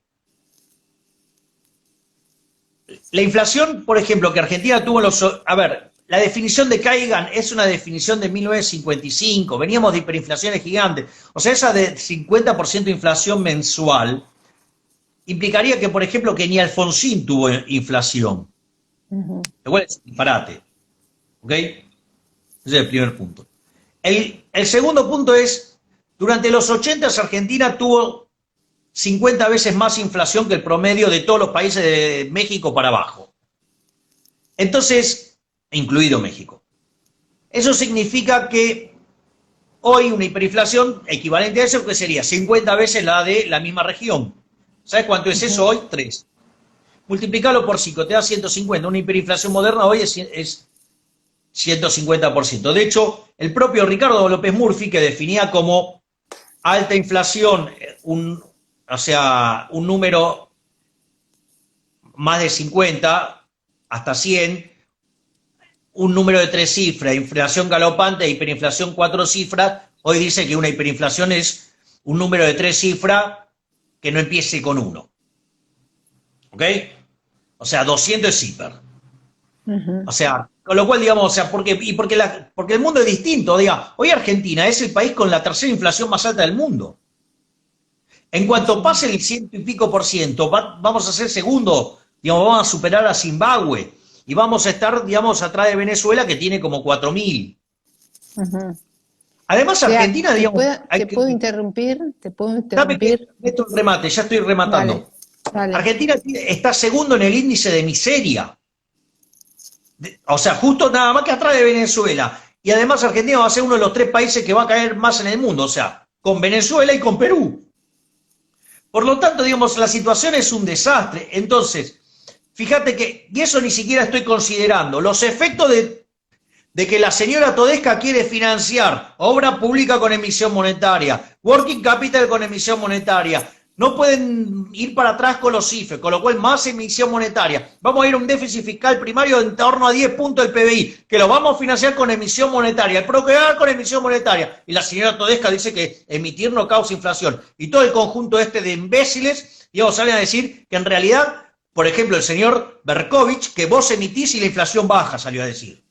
la inflación, por ejemplo, que Argentina tuvo en los... A ver, la definición de Kagan es una definición de 1955, veníamos de hiperinflaciones gigantes. O sea, esa de 50% de inflación mensual implicaría que, por ejemplo, que ni Alfonsín tuvo inflación. Igual es disparate. ¿Ok? Ese es el primer punto. El segundo punto es, durante los 80 Argentina tuvo 50 veces más inflación que el promedio de todos los países de México para abajo. Entonces, incluido México. Eso significa que hoy una hiperinflación equivalente a eso, que sería 50 veces la de la misma región. ¿Sabes cuánto es eso hoy? 3. Multiplicarlo por 5, te da 150. Una hiperinflación moderna hoy es 150%. De hecho, el propio Ricardo López Murphy, que definía como alta inflación, o sea, un número más de 50 hasta 100, un número de 3 cifras, inflación galopante e hiperinflación 4 cifras, hoy dice que una hiperinflación es un número de 3 cifras que no empiece con 1. ¿Ok? O sea, 200 es hiper. O sea, con lo cual, digamos, o sea, porque el mundo es distinto. Diga, hoy Argentina es el país con la tercera inflación más alta del mundo. En cuanto pase el 100 y pico %, vamos a ser segundo, digamos, vamos a superar a Zimbabue y vamos a estar, digamos, atrás de Venezuela, que tiene como 4.000. Además, Argentina, digamos... ¿Te puedo interrumpir? ¿Te puedo Dame que interrumpir? esto es remate, ya estoy rematando. Dale, dale. Argentina está segundo en el índice de miseria. O sea, justo nada más que atrás de Venezuela. Y además Argentina va a ser uno de los 3 países que va a caer más en el mundo. O sea, con Venezuela y con Perú. Por lo tanto, digamos, la situación es un desastre. Entonces, fíjate que, y eso ni siquiera estoy considerando, los efectos de que la señora Todesca quiere financiar obra pública con emisión monetaria, working capital con emisión monetaria, no pueden ir para atrás con los IFE, con lo cual más emisión monetaria. Vamos a ir a un déficit fiscal primario en torno a 10 puntos del PBI, que lo vamos a financiar con emisión monetaria, el PROCREAR con emisión monetaria. Y la señora Todesca dice que emitir no causa inflación. Y todo el conjunto de imbéciles, digamos, salen a decir que en realidad, por ejemplo, el señor Berkovich, que vos emitís y la inflación baja, salió a decir.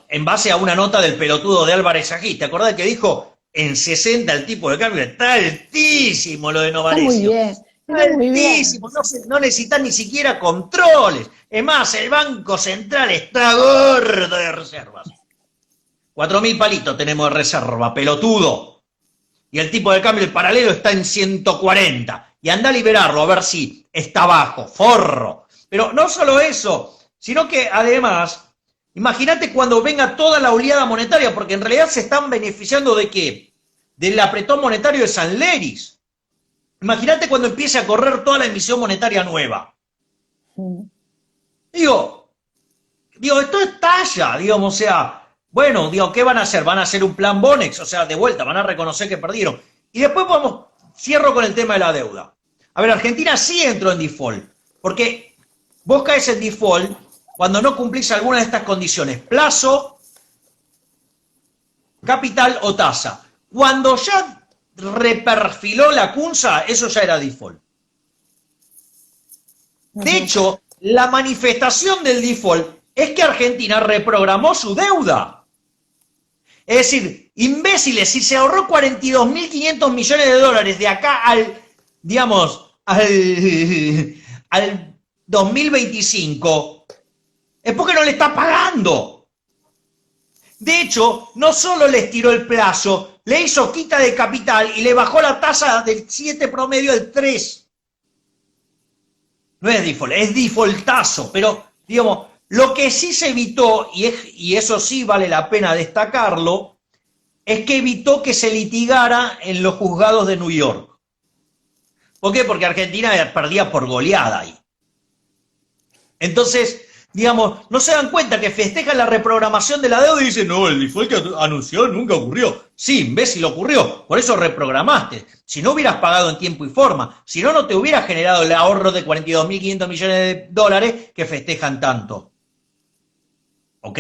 En base a una nota del pelotudo de Álvarez Agí. ¿Te acordás que dijo en 60 el tipo de cambio? Está altísimo lo de Novarecio. Está muy bien. Está altísimo, no necesitan ni siquiera controles. Es más, el Banco Central está gordo de reservas. 4.000 palitos tenemos de reserva, pelotudo. Y el tipo de cambio, el paralelo, está en 140. Y anda a liberarlo, a ver si está bajo, forro. Pero no solo eso, sino que además... Imagínate cuando venga toda la oleada monetaria, porque en realidad se están beneficiando ¿de qué? Del apretón monetario de San Leris. Imagínate cuando empiece a correr toda la emisión monetaria nueva. Digo, esto es talla, digamos, o sea, bueno, digo, ¿qué van a hacer? ¿Van a hacer un plan Bonex? O sea, de vuelta, van a reconocer que perdieron. Y después cierro con el tema de la deuda. A ver, Argentina sí entró en default, porque vos caes en default cuando no cumplís alguna de estas condiciones, plazo, capital o tasa. Cuando ya reperfiló la CUNSA, eso ya era default. De hecho, la manifestación del default es que Argentina reprogramó su deuda. Es decir, imbéciles, si se ahorró 42.500 millones de dólares de acá al, digamos, al 2025... es porque no le está pagando. De hecho, no solo le estiró el plazo, le hizo quita de capital y le bajó la tasa del 7 promedio al 3. No es default, es defaultazo. Pero, digamos, lo que sí se evitó, y eso sí vale la pena destacarlo, es que evitó que se litigara en los juzgados de New York. ¿Por qué? Porque Argentina perdía por goleada ahí. Entonces... digamos, no se dan cuenta que festejan la reprogramación de la deuda y dicen, no, el default que anunció nunca ocurrió. Sí, imbécil, ocurrió, por eso reprogramaste. Si no hubieras pagado en tiempo y forma, si no, no te hubiera generado el ahorro de 42.500 millones de dólares que festejan tanto. ¿Ok?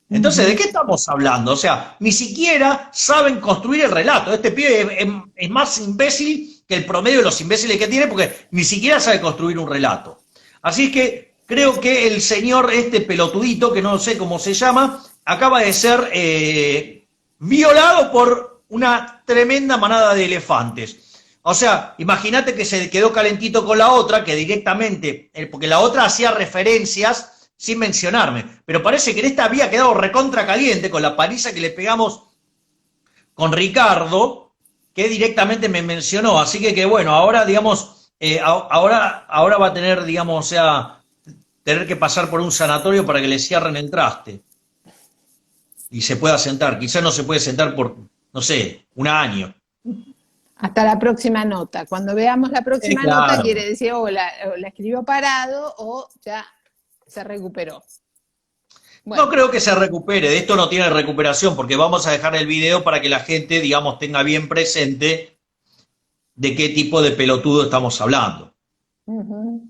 Entonces, ¿de qué estamos hablando? O sea, ni siquiera saben construir el relato. Este pibe es más imbécil que el promedio de los imbéciles que tiene porque ni siquiera sabe construir un relato. Así es que creo que el señor pelotudito, que no sé cómo se llama, acaba de ser violado por una tremenda manada de elefantes. O sea, imagínate que se quedó calentito con la otra, que directamente, porque la otra hacía referencias sin mencionarme, pero parece que en esta había quedado recontra caliente con la paliza que le pegamos con Ricardo, que directamente me mencionó. Así que bueno, ahora, digamos, ahora va a tener, digamos, o sea... tener que pasar por un sanatorio para que le cierren el traste y se pueda sentar. Quizás no se puede sentar por, no sé, un año. Hasta la próxima nota. Cuando veamos la próxima claro. nota quiere decir o la escribió parado o ya se recuperó. No Bueno, creo que se recupere, de esto no tiene recuperación, porque vamos a dejar el video para que la gente, digamos, tenga bien presente de qué tipo de pelotudo estamos hablando. ujú.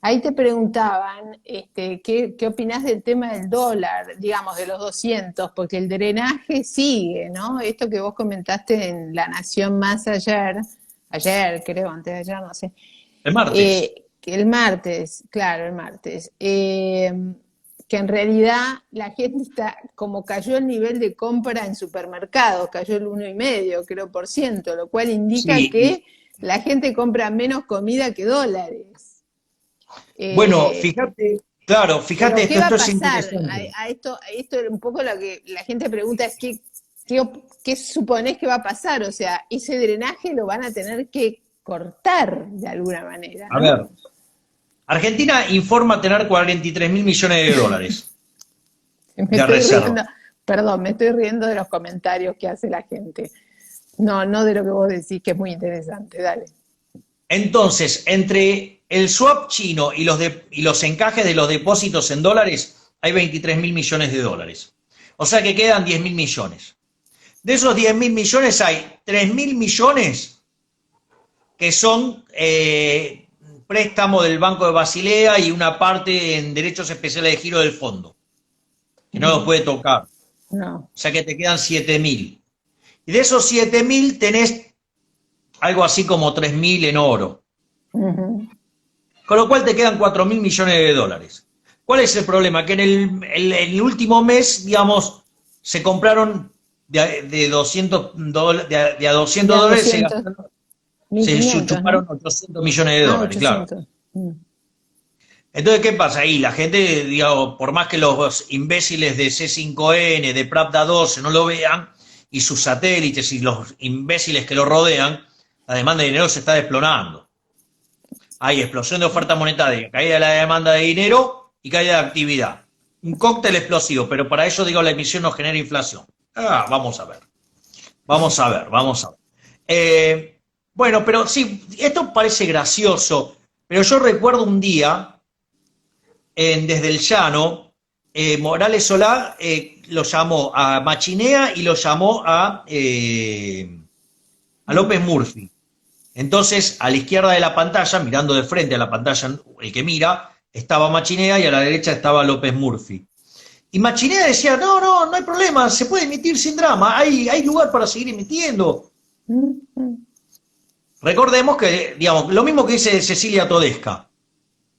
Ahí te preguntaban, ¿qué opinás del tema del dólar, digamos, de los 200? Porque el drenaje sigue, ¿no? Esto que vos comentaste en La Nación Más ayer creo, antes de ayer, no sé, El martes. que el martes, claro, el martes, que en realidad la gente está, como cayó el nivel de compra en supermercados, cayó el 1,5, creo, por ciento, lo cual indica Sí, que la gente compra menos comida que dólares. bueno, Eh, fíjate, claro, fíjate pero esto, ¿qué va a esto es pasar? interesante. A esto un poco lo que la gente pregunta es ¿qué suponés que va a pasar? O sea, ese drenaje lo van a tener que cortar de alguna manera, A ¿no? ver, Argentina informa tener 43 mil millones de dólares Me de estoy reserva. riendo, perdón, me estoy riendo de los comentarios que hace la gente. No, no de lo que vos decís, que es muy interesante. Dale. Entonces, entre el swap chino y los encajes de los depósitos en dólares, hay 23 mil millones de dólares. O sea que quedan 10 mil millones. De esos 10 mil millones hay 3 mil millones que son préstamo del Banco de Basilea y una parte en derechos especiales de giro del fondo, que no los puede tocar. No. O sea que te quedan 7 mil. Y de esos 7 mil tenés algo así como 3 mil en oro. Ujú. Con lo cual te quedan 4 mil millones de dólares. ¿Cuál es el problema? Que en el último mes, digamos, se compraron de 200 de a 200 De a dólares, 200, se 1.500, chuparon ¿no? 800 millones de Ah, dólares, claro. 800. Mm. Entonces, ¿qué pasa ahí? La gente, digamos, por más que los imbéciles de C5N, de Pravda 12 no lo vean, y sus satélites y los imbéciles que lo rodean, la demanda de dinero se está desplomando. Hay explosión de oferta monetaria, caída de la demanda de dinero y caída de actividad. Un cóctel explosivo, pero para ello, digo, la emisión no genera inflación. Vamos a ver, vamos a ver, vamos a ver. Bueno, pero sí, esto parece gracioso, pero yo recuerdo un día Desde el Llano, Morales Solá lo llamó a Machinea y lo llamó a López Murphy. Entonces, a la izquierda de la pantalla, mirando de frente a la pantalla, el que mira, estaba Machinea y a la derecha estaba López Murphy. Y Machinea decía, no, no, no hay problema, se puede emitir sin drama, hay lugar para seguir emitiendo. Mm, mm. Recordemos que, digamos, lo mismo que dice Cecilia Todesca,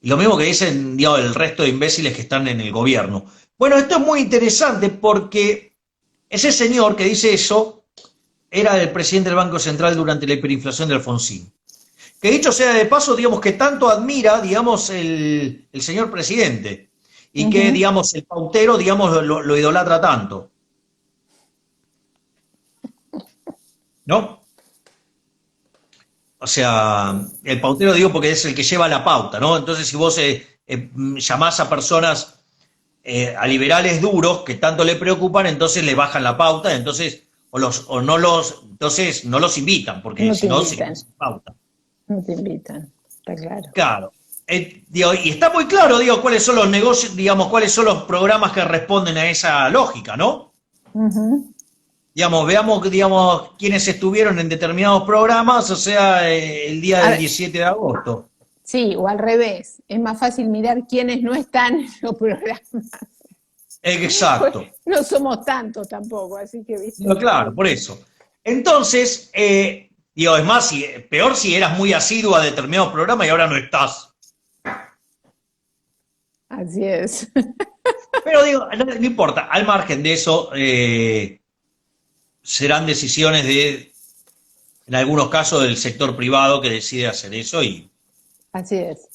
y lo mismo que dicen, digamos, el resto de imbéciles que están en el gobierno. Bueno, esto es muy interesante porque ese señor que dice eso era el presidente del Banco Central durante la hiperinflación de Alfonsín. Que dicho sea de paso, digamos, que tanto admira, digamos, el señor presidente y que, Ujú. digamos, el pautero, digamos, lo idolatra tanto, ¿no? O sea, el pautero digo porque es el que lleva la pauta, ¿no? Entonces, si vos llamás a personas, a liberales duros que tanto le preocupan, entonces le bajan la pauta, entonces, entonces no los invitan, porque No te si no, se quedan invitan, sin pauta. no te invitan, está claro. Claro. Digo, y está muy claro, digo, cuáles son los negocios, digamos, cuáles son los programas que responden a esa lógica, ¿no? Ujú. Digamos, veamos, digamos, quiénes estuvieron en determinados programas, o sea, el día del A- 17 de agosto. sí, o al revés, es más fácil mirar quiénes no están en los programas. Pues Exacto. no somos tantos tampoco, así que, viste, No, claro, por eso. Entonces, digo, es más, peor si eras muy asiduo a determinados programas y ahora no estás. así es. Pero digo, no importa, al margen de eso, serán decisiones en algunos casos, del sector privado que decide hacer eso y Así es.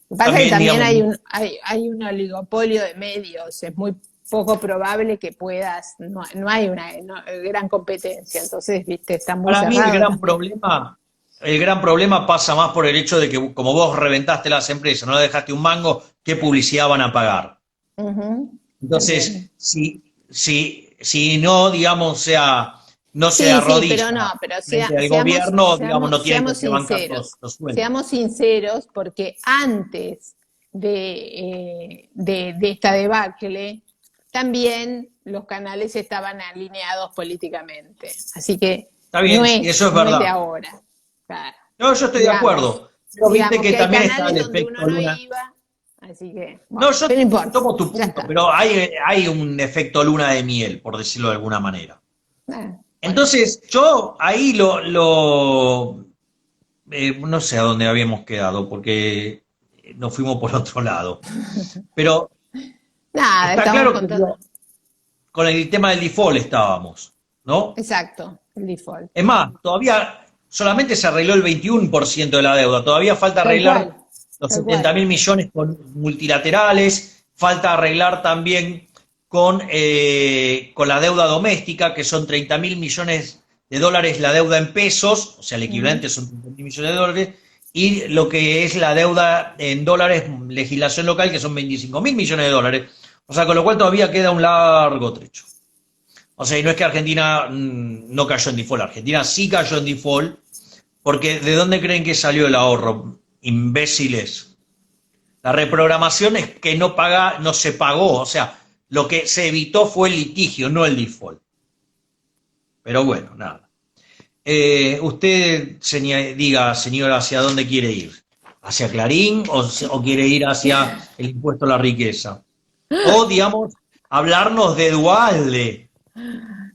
Lo que pasa es que también, también digamos, hay un oligopolio de medios, es muy poco probable que puedas, no hay una gran competencia, entonces, viste, está muy para mí cerrado también. el gran problema pasa más por el hecho de que como vos reventaste las empresas, no le dejaste un mango, ¿qué publicidad van a pagar? Ujú. Entonces, También. si no, digamos, no se Sí, sí, pero no, arrodilla pero frente al gobierno, digamos, no tienen con seamos qué bancar sinceros, los sueldos. seamos sinceros, porque antes de esta debacle, también los canales estaban alineados políticamente. Así que Está bien, no y eso es no es de verdad. ahora. Claro. No, yo estoy de Digamos, acuerdo. Pero viste digamos que que hay también está el canales donde efecto uno no luna. iba, así que, No, bueno, yo pero no importa, tomo tu ya punto, está. pero hay un efecto luna de miel, por decirlo de alguna manera. Bueno, Entonces, yo ahí no sé a dónde habíamos quedado, porque nos fuimos por otro lado. Pero nada, está estamos claro que contando, con el tema del default estábamos, ¿no? exacto, el default, Es más, todavía solamente se arregló el 21% de la deuda, todavía falta tal arreglar cual, los tal 70 cual. mil millones con multilaterales, falta arreglar también con la deuda doméstica, que son 30 mil millones de dólares la deuda en pesos, o sea, el Ujú. equivalente son 30 mil millones de dólares, y lo que es la deuda en dólares, legislación local, que son 25 mil millones de dólares. O sea, con lo cual todavía queda un largo trecho. O sea, y no es que Argentina no cayó en default, Argentina sí cayó en default, porque ¿de dónde creen que salió el ahorro? Imbéciles. La reprogramación es que no se pagó, o sea, lo que se evitó fue el litigio, no el default. Pero bueno, nada. Usted diga, señora, ¿hacia dónde quiere ir? ¿Hacia Clarín o quiere ir hacia el impuesto a la riqueza? O, digamos, hablarnos de Dualde.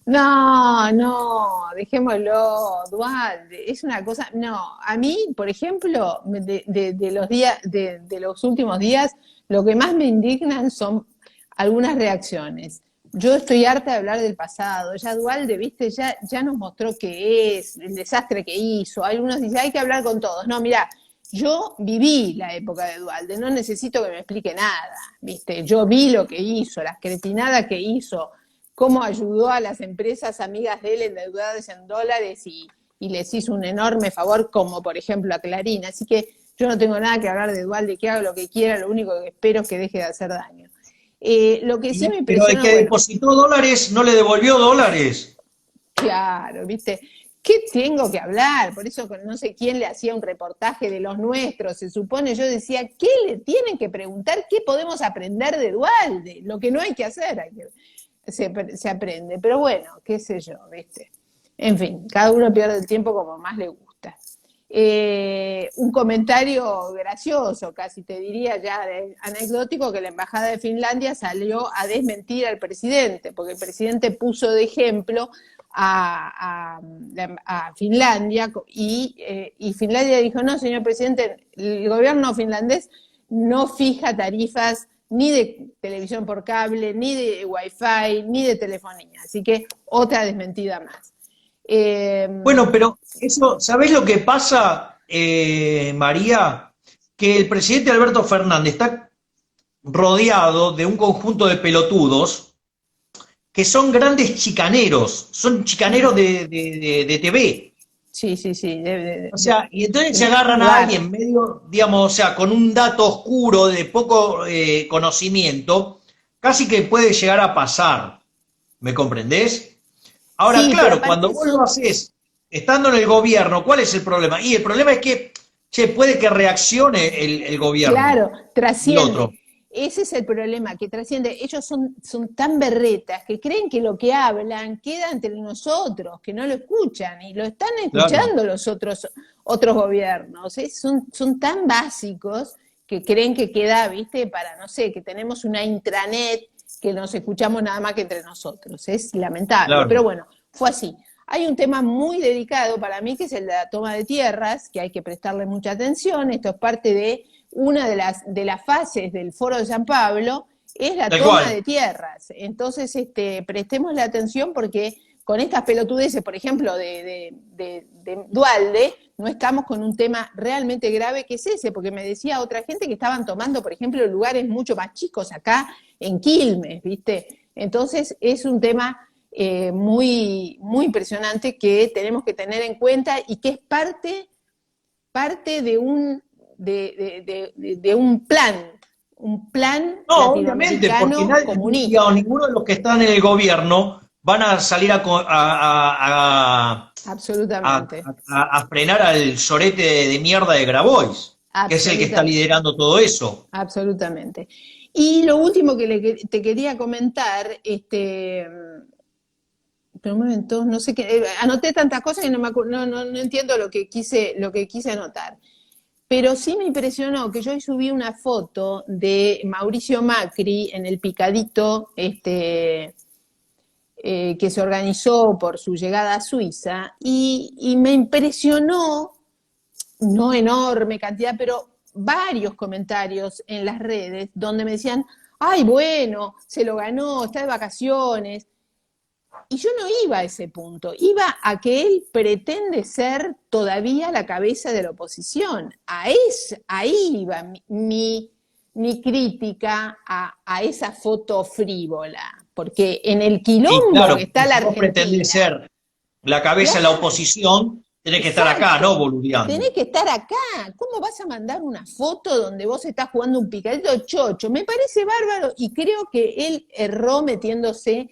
No, no, dejémoslo, dual, es una cosa, no, a mí, por ejemplo, de los días, de los últimos días, lo que más me indignan son algunas reacciones. Yo estoy harta de hablar del pasado, ya Dualde, viste, ya nos mostró qué es, el desastre que hizo, algunos dicen, hay que hablar con todos, no, mira, yo viví la época de Dualde, no necesito que me explique nada, viste, yo vi lo que hizo, las cretinadas que hizo, cómo ayudó a las empresas amigas de él endeudadas en dólares y les hizo un enorme favor, como por ejemplo a Clarín. Así que yo no tengo nada que hablar de Dualde, que haga lo que quiera, lo único que espero es que deje de hacer daño. Lo que sí me Pero el impresionó, que bueno, depositó dólares no le devolvió dólares. claro, ¿viste? ¿Qué tengo que hablar? Por eso no sé quién le hacía un reportaje de los nuestros, se supone, yo decía, ¿qué le tienen que preguntar? ¿Qué podemos aprender de Dualde? Lo que no hay que hacer, se aprende. Pero bueno, qué sé yo, ¿viste? En fin, cada uno pierde el tiempo como más le gusta. Un comentario gracioso, casi te diría ya anecdótico, que la Embajada de Finlandia salió a desmentir al presidente, porque el presidente puso de ejemplo a Finlandia y Finlandia dijo, no, señor presidente, el gobierno finlandés no fija tarifas ni de televisión por cable, ni de wifi, ni de telefonía. Así que otra desmentida más. Bueno, pero eso, ¿sabés lo que pasa, María? Que el presidente Alberto Fernández está rodeado de un conjunto de pelotudos que son grandes chicaneros, son chicaneros de TV. Sí, sí, sí, O sea, y entonces se de agarran a jugar. alguien medio, digamos, o sea, con un dato oscuro de poco conocimiento, casi que puede llegar a pasar. ¿Me comprendés? Ahora, Sí, pero claro, cuando aparte vos lo son, haces estando en el gobierno, ¿cuál es el problema? Y el problema es que, che, puede que reaccione el gobierno, claro, el trasciende. otro. Ese es el problema, que trasciende. Ellos son tan berretas que creen que lo que hablan queda entre nosotros, que no lo escuchan, y lo están Claro, escuchando los otros gobiernos. Son tan básicos que creen que queda, viste, para, no sé, que tenemos una intranet que nos escuchamos nada más que entre nosotros. Es lamentable, claro. pero bueno, fue así. Hay un tema muy delicado para mí, que es el de la toma de tierras, que hay que prestarle mucha atención. Esto es parte de una de las fases del Foro de San Pablo, es la Tal toma cual. de tierras. Entonces, prestemos la atención porque con estas pelotudeces, por ejemplo, de Dualde, no estamos con un tema realmente grave que es ese, porque me decía otra gente que estaban tomando, por ejemplo, lugares mucho más chicos acá en Quilmes, ¿viste? Entonces, es un tema muy, muy impresionante que tenemos que tener en cuenta y que es parte de un plan No, obviamente, porque latinoamericano digamos, comunista. ninguno de los que están en el gobierno van a salir Absolutamente. a frenar al sorete de mierda de Grabois. que es el que está Absolutamente, liderando todo eso. absolutamente. Y lo último que te quería comentar, pero un momento, no sé qué, anoté tantas cosas que no entiendo lo que quise anotar. Pero sí me impresionó que yo hoy subí una foto de Mauricio Macri en el picadito que se organizó por su llegada a Suiza y me impresionó, no enorme cantidad, pero varios comentarios en las redes donde me decían, ay, bueno, se lo ganó, está de vacaciones. Y yo no iba a ese punto, iba a que él pretende ser todavía la cabeza de la oposición. Ahí iba mi crítica a esa foto frívola, porque en el Y quilombo que claro, está la si vos pretendés Argentina, ser la cabeza de la claro, oposición, tenés que estar acá, no exacto. boludeando. Tenés que estar acá. ¿Cómo vas a mandar una foto donde vos estás jugando un picadito chocho? Me parece bárbaro y creo que él erró metiéndose en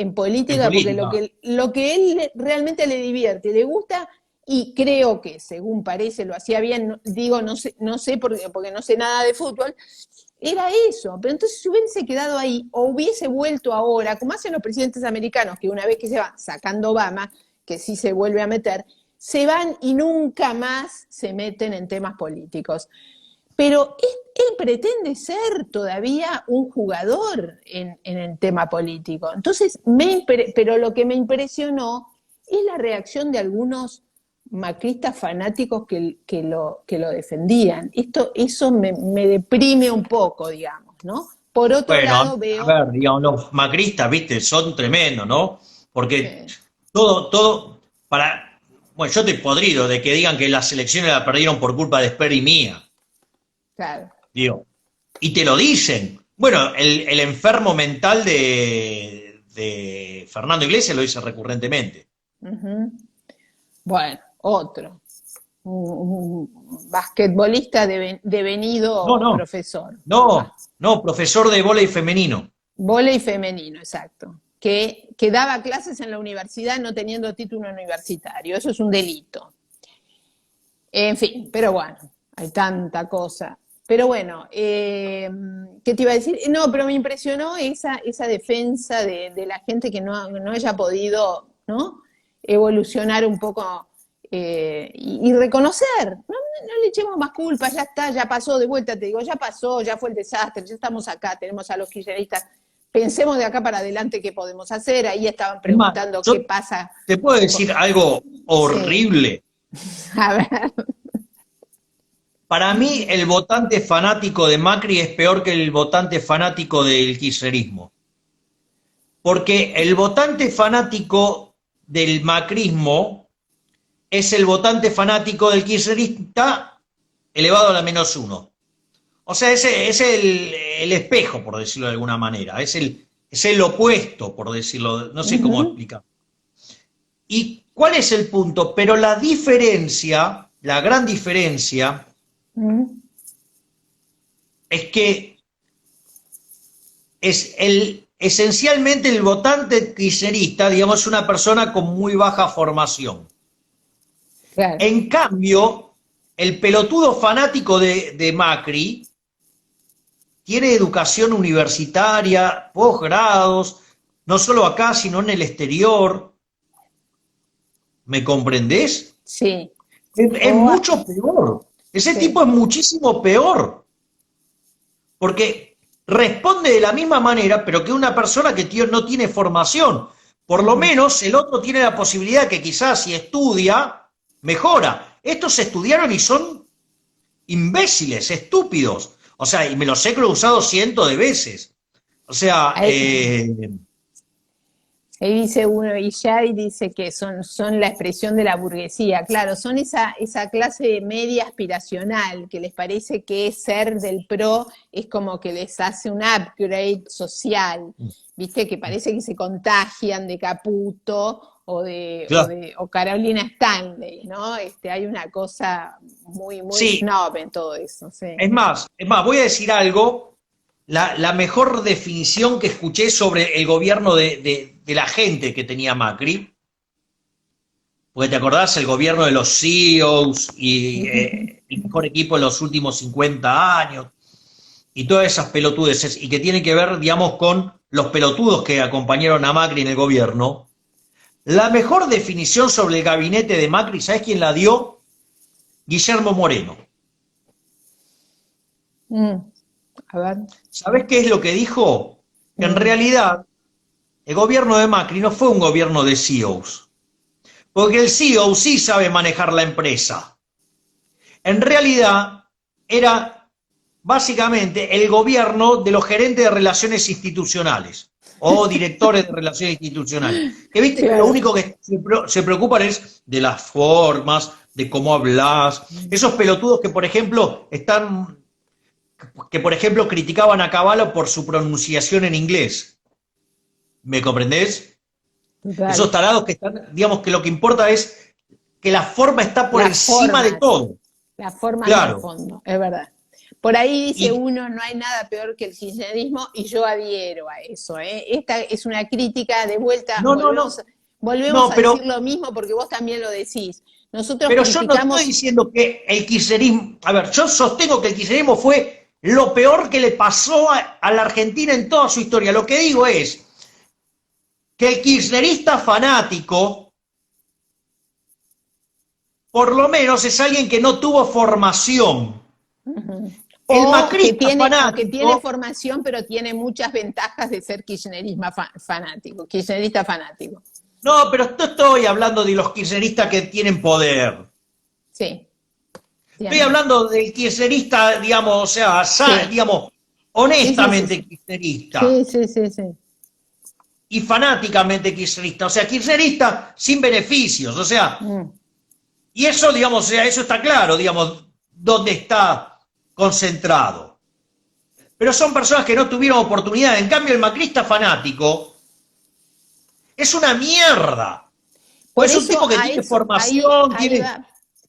En política porque política. lo que él realmente le divierte, le gusta y creo que, según parece, lo hacía bien, digo, no sé porque no sé nada de fútbol, era eso. Pero entonces si hubiese quedado ahí o hubiese vuelto ahora, como hacen los presidentes americanos, que una vez que se va sacando Obama, que sí se vuelve a meter, se van y nunca más se meten en temas políticos. Pero él pretende ser todavía un jugador en el tema político. Entonces, pero lo que me impresionó es la reacción de algunos macristas fanáticos que lo defendían. Eso me deprime un poco, digamos, ¿no? Por otro Bueno, lado, a veo, ver, digamos, los macristas, viste, son tremendos, ¿no? Porque sí, todo, bueno, yo estoy podrido de que digan que las elecciones las perdieron por culpa de Esper y mía, claro. digo, y te lo dicen. Bueno, el enfermo mental de Fernando Iglesias lo dice recurrentemente. Uh-huh. Bueno, otro. Un basquetbolista No, devenido no, profesor. no, no, profesor de vóley femenino. Vóley femenino, exacto. Que daba clases en la universidad no teniendo título universitario. Eso es un delito. En fin, pero bueno, hay tanta cosa. Pero bueno, ¿qué te iba a decir? No, pero me impresionó esa defensa de la gente que no haya podido, ¿no? Evolucionar un poco y reconocer, no le echemos más culpa, ya está, ya pasó, de vuelta te digo, ya pasó, ya fue el desastre, ya estamos acá, tenemos a los kirchneristas, pensemos de acá para adelante qué podemos hacer, ahí estaban Es más, preguntando qué yo pasa. te puedo decir algo Sí, horrible. a ver, Para mí, el votante fanático de Macri es peor que el votante fanático del kirchnerismo. Porque el votante fanático del macrismo es el votante fanático del kirchnerista elevado a la -1. O sea, es el espejo, por decirlo de alguna manera. Es el opuesto, por decirlo, no sé cómo uh-huh, explicar. ¿Y cuál es el punto? Pero la diferencia, la gran diferencia, uh-huh. es que esencialmente el votante kirchnerista, digamos, es una persona con muy baja formación. Claro. En cambio, el pelotudo fanático de Macri tiene educación universitaria, posgrados, no solo acá, sino en el exterior. ¿Me comprendés? Sí. Es O, mucho peor. Ese tipo sí. es muchísimo peor. Porque responde de la misma manera, pero que una persona que no tiene formación. Por lo Uh-huh. menos el otro tiene la posibilidad que quizás si estudia, mejora. Estos estudiaron y son imbéciles, estúpidos. O sea, y me los he cruzado cientos de veces. O sea, Ahí, ahí dice uno, y ya dice que son la expresión de la burguesía. Claro, son esa clase media aspiracional que les parece que ser del PRO es como que les hace un upgrade social. Viste, que parece que se contagian de Caputo claro, o Carolina Stanley, ¿no? Hay una cosa muy sí, snob en todo eso, sí. voy a decir algo. La mejor definición que escuché sobre el gobierno de la gente que tenía Macri, porque te acordás el gobierno de los CEOs y el mejor equipo en los últimos 50 años, y todas esas pelotudeces, y que tiene que ver, digamos, con los pelotudos que acompañaron a Macri en el gobierno. La mejor definición sobre el gabinete de Macri, ¿sabes quién la dio? Guillermo Moreno. A ver. ¿Sabés qué es lo que dijo? Que en realidad el gobierno de Macri no fue un gobierno de CEOs, porque el CEO sí sabe manejar la empresa. En realidad era básicamente el gobierno de los gerentes de relaciones institucionales o directores de relaciones institucionales. Que viste que lo único que se preocupan es de las formas, de cómo hablas. Esos pelotudos que, por ejemplo, criticaban a Cavallo por su pronunciación en inglés. ¿Me comprendés? Total. Esos tarados que están, digamos que lo que importa es que la forma está por encima de todo. La forma claro. del fondo, es verdad. Por ahí dice Y, uno, no hay nada peor que el kirchnerismo, y yo adhiero a eso. Esta es una crítica de vuelta, volvemos a decir lo mismo porque vos también lo decís. Nosotros pero criticamos... yo no estoy diciendo que el kirchnerismo, a ver, yo sostengo que el kirchnerismo fue lo peor que le pasó a la Argentina en toda su historia. Lo que digo es que el kirchnerista fanático, por lo menos es alguien que no tuvo formación. El macrista fanático, que tiene formación, pero tiene muchas ventajas de ser kirchnerista fanático. No, pero no estoy hablando de los kirchneristas que tienen poder. Sí. Estoy hablando del kirchnerista, digamos, o sea, digamos, honestamente kirchnerista. Sí. Y fanáticamente kirchnerista, o sea, kirchnerista sin beneficios, o sea, y eso, digamos, o sea, eso está claro, digamos, dónde está concentrado. Pero son personas que no tuvieron oportunidad. En cambio, el macrista fanático es una mierda. Es un tipo que tiene formación, tiene...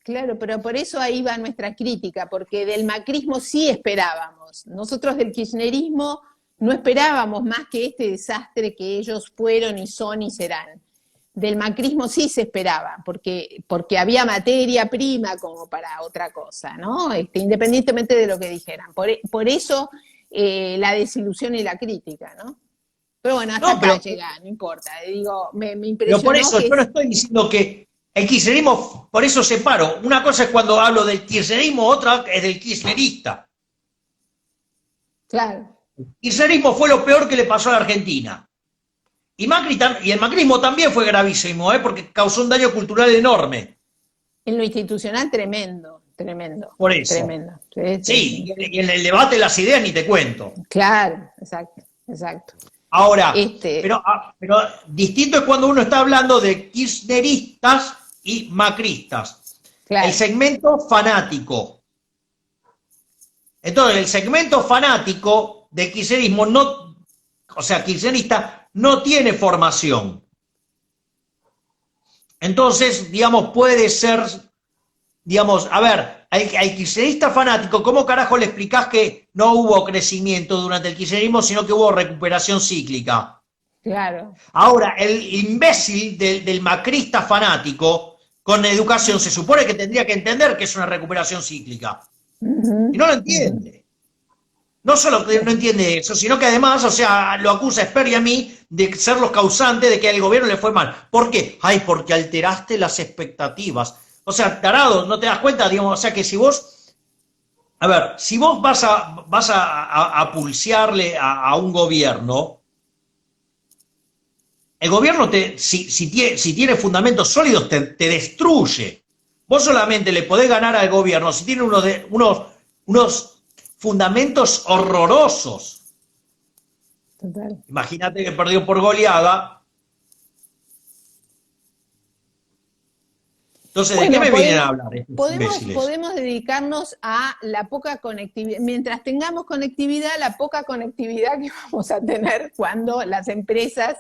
Claro, pero por eso ahí va nuestra crítica, porque del macrismo sí esperábamos. Nosotros del kirchnerismo no esperábamos más que este desastre que ellos fueron y son y serán. Del macrismo sí se esperaba, porque había materia prima como para otra cosa, ¿no? Independientemente de lo que dijeran. Por eso la desilusión y la crítica, ¿no? Pero bueno, hasta acá llega, no importa. Digo, me impresionó. Pero por eso yo no estoy diciendo que el kirchnerismo, por eso separo. Una cosa es cuando hablo del kirchnerismo, otra es del kirchnerista. Claro. El kirchnerismo fue lo peor que le pasó a la Argentina. Y el macrismo también fue gravísimo, porque causó un daño cultural enorme. En lo institucional, tremendo. Por eso. Tremendo. Sí, y en el debate de las ideas ni te cuento. Claro, exacto. Ahora, pero distinto es cuando uno está hablando de kirchneristas y macristas. Claro. El segmento fanático. Entonces, el segmento fanático del kirchnerismo kirchnerista no tiene formación. Entonces, digamos, puede ser, digamos, a ver, al kirchnerista fanático, ¿cómo carajo le explicás que no hubo crecimiento durante el kirchnerismo, sino que hubo recuperación cíclica? Claro. Ahora, el imbécil del macrista fanático, con educación, se supone que tendría que entender que es una recuperación cíclica. Y no lo entiende. No solo que no entiende eso, sino que además, o sea, lo acusa a Esper y a mí de ser los causantes de que al gobierno le fue mal. ¿Por qué? Ay, porque alteraste las expectativas. O sea, tarado, ¿no te das cuenta? Digamos, o sea, que si vos... A ver, si vos vas a pulsearle a un gobierno, el gobierno, si tiene fundamentos sólidos, te destruye. Vos solamente le podés ganar al gobierno si tiene unos fundamentos horrorosos. Total. Imagínate que perdió por goleada. Entonces, ¿de qué me vienen a hablar estos imbéciles? Podemos dedicarnos a la poca conectividad. Mientras tengamos conectividad, la poca conectividad que vamos a tener cuando las empresas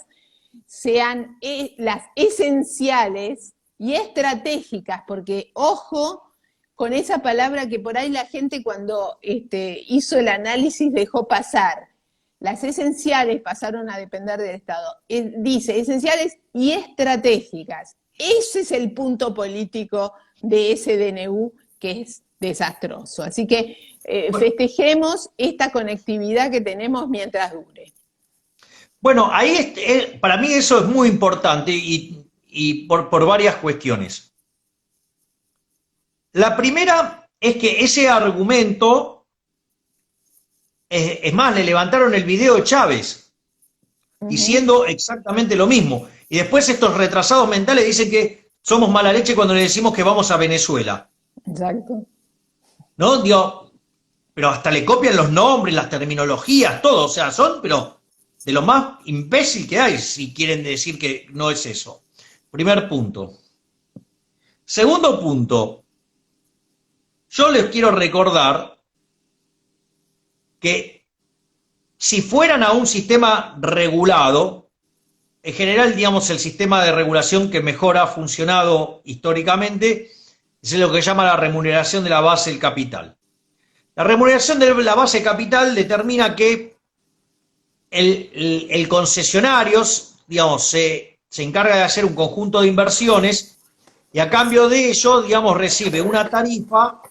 sean las esenciales y estratégicas, porque, ojo, con esa palabra que por ahí la gente cuando hizo el análisis dejó pasar. Las esenciales pasaron a depender del Estado. Dice esenciales y estratégicas. Ese es el punto político de ese DNU que es desastroso. Así que festejemos esta conectividad que tenemos mientras dure. Bueno, ahí para mí eso es muy importante y por varias cuestiones. La primera es que ese argumento, es más, le levantaron el video de Chávez, diciendo exactamente lo mismo. Y después estos retrasados mentales dicen que somos mala leche cuando le decimos que vamos a Venezuela. Exacto. ¿No? Digo, pero hasta le copian los nombres, las terminologías, todo. O sea, son, pero de lo más imbécil que hay, si quieren decir que no es eso. Primer punto. Segundo punto. Yo les quiero recordar que si fueran a un sistema regulado, en general, digamos, el sistema de regulación que mejor ha funcionado históricamente es lo que se llama la remuneración de la base del capital. La remuneración de la base de capital determina que el concesionario, digamos, se encarga de hacer un conjunto de inversiones y a cambio de ello, digamos, recibe una tarifa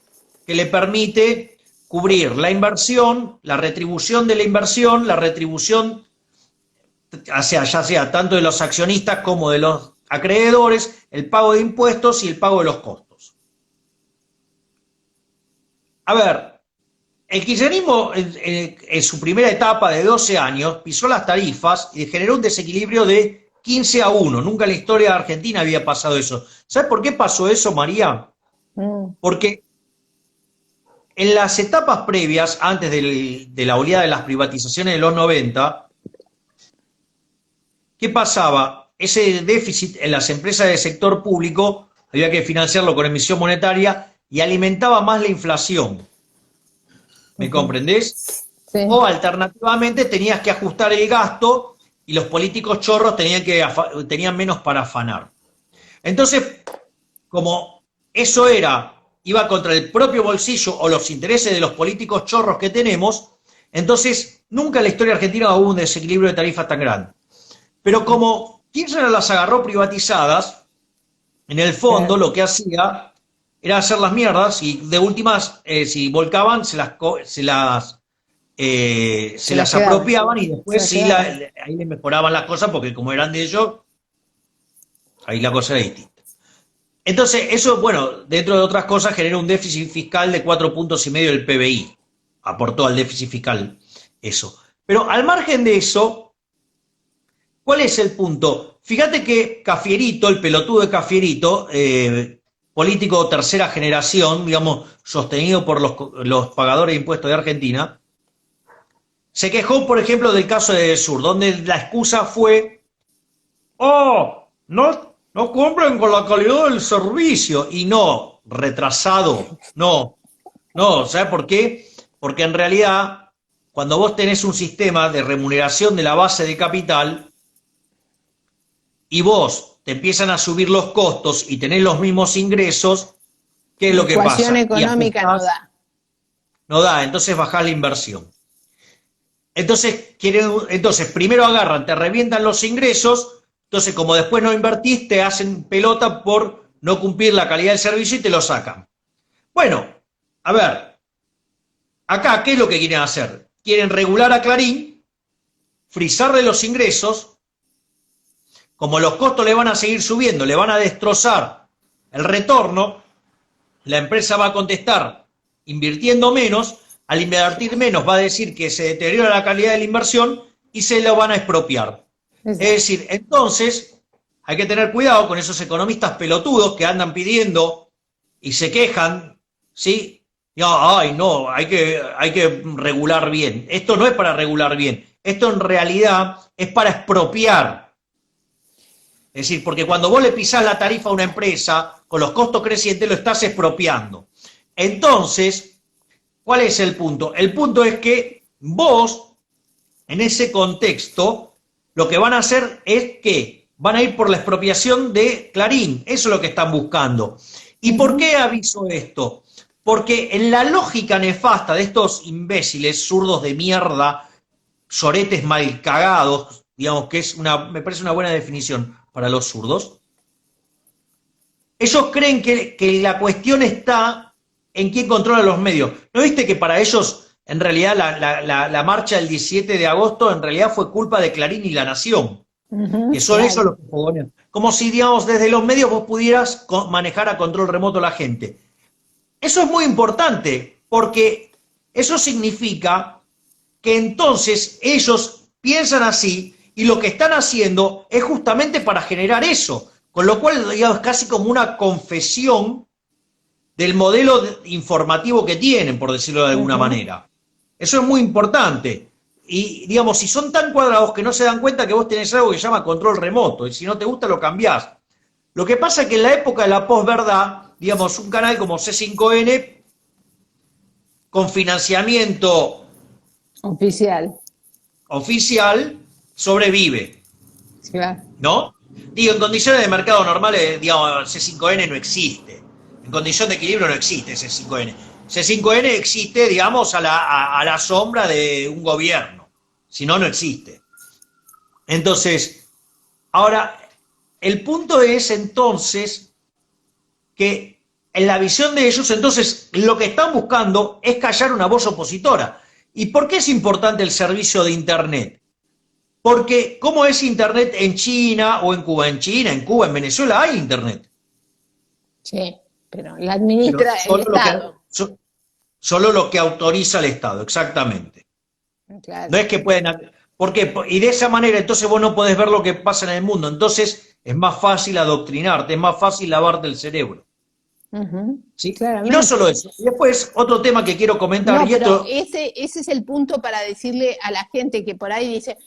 que le permite cubrir la inversión, la retribución de la inversión, la retribución, ya sea tanto de los accionistas como de los acreedores, el pago de impuestos y el pago de los costos. A ver, el kirchnerismo en su primera etapa de 12 años pisó las tarifas y generó un desequilibrio de 15-1. Nunca en la historia de Argentina había pasado eso. ¿Sabes por qué pasó eso, María? Porque en las etapas previas, antes de la oleada de las privatizaciones de los 90, ¿qué pasaba? Ese déficit en las empresas del sector público había que financiarlo con emisión monetaria y alimentaba más la inflación. ¿Me comprendés? Sí. O alternativamente tenías que ajustar el gasto y los políticos chorros tenían menos para afanar. Entonces, como eso iba contra el propio bolsillo o los intereses de los políticos chorros que tenemos, entonces nunca en la historia argentina hubo un desequilibrio de tarifas tan grande. Pero como Kirchner las agarró privatizadas, en el fondo lo que hacía era hacer las mierdas y de últimas, si volcaban, se las apropiaban y después ahí le mejoraban las cosas porque como eran de ellos, ahí la cosa era distinta. Entonces, eso, bueno, dentro de otras cosas, generó un déficit fiscal de 4,5 puntos del PBI. Aportó al déficit fiscal eso. Pero al margen de eso, ¿cuál es el punto? Fíjate que Cafiero, el pelotudo de Cafiero, político tercera generación, digamos, sostenido por los pagadores de impuestos de Argentina, se quejó, por ejemplo, del caso de Edesur, donde la excusa fue, no cumplen con la calidad del servicio. Y no, retrasado, no. ¿Sabes por qué? Porque en realidad, cuando vos tenés un sistema de remuneración de la base de capital y vos te empiezan a subir los costos y tenés los mismos ingresos, ¿qué es lo que pasa? La ecuación económica no da. No da, entonces bajás la inversión. Entonces, primero agarran, te revientan los ingresos. Entonces, como después no invertís, te hacen pelota por no cumplir la calidad del servicio y te lo sacan. Bueno, a ver, acá, ¿qué es lo que quieren hacer? Quieren regular a Clarín, frizarle los ingresos, como los costos le van a seguir subiendo, le van a destrozar el retorno, la empresa va a contestar invirtiendo menos, al invertir menos va a decir que se deteriora la calidad de la inversión y se lo van a expropiar. Es decir, entonces hay que tener cuidado con esos economistas pelotudos que andan pidiendo y se quejan, ¿sí? No, hay que regular bien. Esto no es para regular bien, esto en realidad es para expropiar. Es decir, porque cuando vos le pisás la tarifa a una empresa, con los costos crecientes lo estás expropiando. Entonces, ¿cuál es el punto? El punto es que vos, en ese contexto, lo que van a hacer es que van a ir por la expropiación de Clarín. Eso es lo que están buscando. ¿Y por qué aviso esto? Porque en la lógica nefasta de estos imbéciles, zurdos de mierda, soretes mal cagados, digamos que me parece una buena definición para los zurdos, ellos creen que la cuestión está en quién controla los medios. ¿No viste que para ellos, en realidad, la marcha del 17 de agosto, en realidad fue culpa de Clarín y La Nación? Que son ellos Claro. los que ponen. Como si, digamos, desde los medios vos pudieras manejar a control remoto a la gente. Eso es muy importante, porque eso significa que entonces ellos piensan así y lo que están haciendo es justamente para generar eso. Con lo cual, digamos, es casi como una confesión del modelo informativo que tienen, por decirlo de alguna Ujú. manera. Eso es muy importante. Y, digamos, si son tan cuadrados que no se dan cuenta que vos tenés algo que se llama control remoto, y si no te gusta lo cambiás. Lo que pasa es que en la época de la posverdad, digamos, un canal como C5N, con financiamiento Oficial. oficial, sobrevive, Claro. ¿no? Digo, en condiciones de mercado normales, digamos, C5N no existe. En condición de equilibrio no existe C5N. C5N existe, digamos, a la sombra de un gobierno. Si no, no existe. Entonces, ahora, el punto es entonces que en la visión de ellos, entonces, lo que están buscando es callar una voz opositora. ¿Y por qué es importante el servicio de Internet? Porque, ¿cómo es Internet en China o en Cuba? En China, en Cuba, en Venezuela hay Internet. Sí, pero la Pero administra el Estado. solo lo que autoriza el Estado, exactamente. No Claro. es que pueden. ¿Por qué? Y de esa manera, entonces vos no podés ver lo que pasa en el mundo. Entonces es más fácil adoctrinarte, es más fácil lavarte el cerebro. Ujú. ¿Sí? Y no Claramente. solo eso. Y después, otro tema que quiero comentar, No, y pero esto. ese es el punto para decirle a la gente que por ahí dice,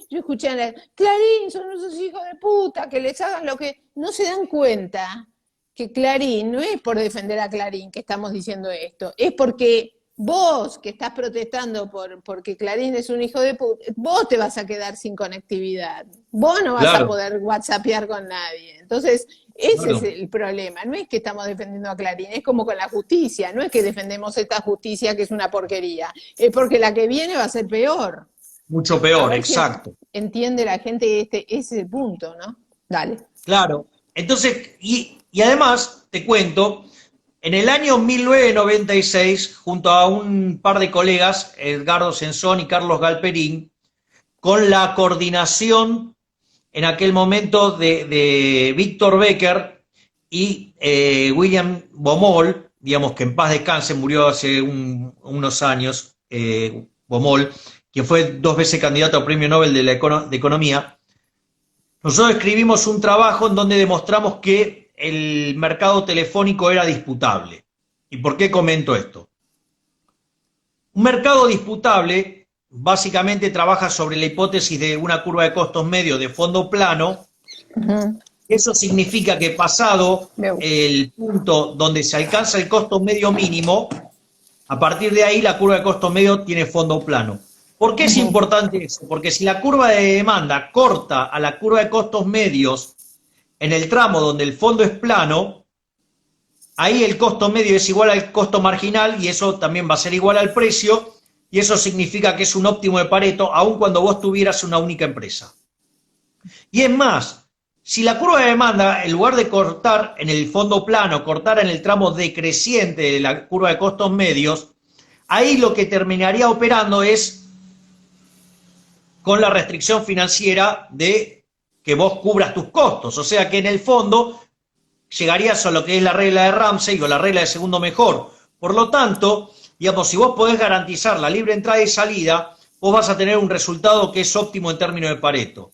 yo escuché a Clarín, son esos hijos de puta, que les hagan lo que... No se dan cuenta que Clarín no es por defender a Clarín que estamos diciendo esto, es porque vos que estás protestando porque Clarín es un hijo de puta, vos te vas a quedar sin conectividad, vos no vas a Claro, poder whatsappear con nadie. Entonces, ese es claro, el problema. No es que estamos defendiendo a Clarín, es como con la justicia. No es que defendemos esta justicia que es una porquería. Es porque la que viene va a ser peor. mucho A peor, ver si exacto. entiende la gente ese es el punto, ¿no? Dale. Claro. Entonces, y además, te cuento, en el año 1996, junto a un par de colegas, Edgardo Sensón y Carlos Galperín, con la coordinación en aquel momento de Víctor Becker y William Bomol, digamos que en paz descanse, murió hace unos años, Bomol, quien fue 2 veces candidato al Premio Nobel de Economía. Nosotros escribimos un trabajo en donde demostramos que el mercado telefónico era disputable. ¿Y por qué comento esto? Un mercado disputable básicamente trabaja sobre la hipótesis de una curva de costos medio de fondo plano. Ujú. Eso significa que pasado Me gusta. el punto donde se alcanza el costo medio mínimo, a partir de ahí la curva de costo medio tiene fondo plano. ¿Por qué es Ujú. importante eso? Porque si la curva de demanda corta a la curva de costos medios en el tramo donde el fondo es plano, ahí el costo medio es igual al costo marginal y eso también va a ser igual al precio y eso significa que es un óptimo de Pareto aun cuando vos tuvieras una única empresa. Y es más, si la curva de demanda, en lugar de cortar en el fondo plano, cortara en el tramo decreciente de la curva de costos medios, ahí lo que terminaría operando es con la restricción financiera de que vos cubras tus costos. O sea que en el fondo llegarías a lo que es la regla de Ramsey o la regla de segundo mejor. Por lo tanto, digamos, si vos podés garantizar la libre entrada y salida, vos vas a tener un resultado que es óptimo en términos de Pareto.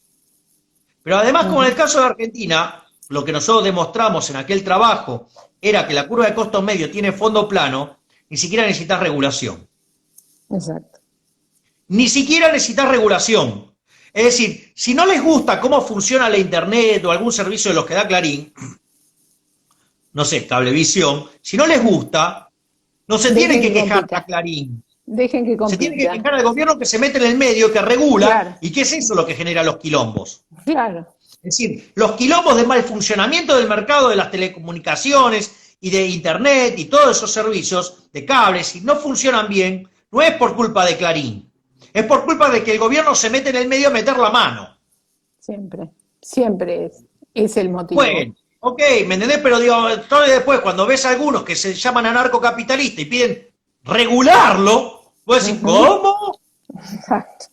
Pero además, como en el Ujú. caso de Argentina, lo que nosotros demostramos en aquel trabajo era que la curva de costos medio tiene fondo plano, ni siquiera necesitas regulación. Exacto. Ni siquiera necesitas regulación. Es decir, si no les gusta cómo funciona la Internet o algún servicio de los que da Clarín, no sé, Cablevisión, si no les gusta, no se tienen Dejen que que quejar a compita. Clarín. Dejen que Se tienen que compita. quejar al gobierno que se mete en el medio, que regula, Claro, y que es eso lo que genera los quilombos. claro. Es decir, los quilombos de mal funcionamiento del mercado de las telecomunicaciones y de Internet y todos esos servicios de cables, si no funcionan bien, no es por culpa de Clarín, es por culpa de que el gobierno se mete en el medio a meter la mano. Siempre. Siempre es el motivo. Bueno, Ok, ¿me entendés? Pero digo, entonces después, cuando ves a algunos que se llaman anarcocapitalistas y piden regularlo, vos decís, Ujú. ¿cómo? Exacto,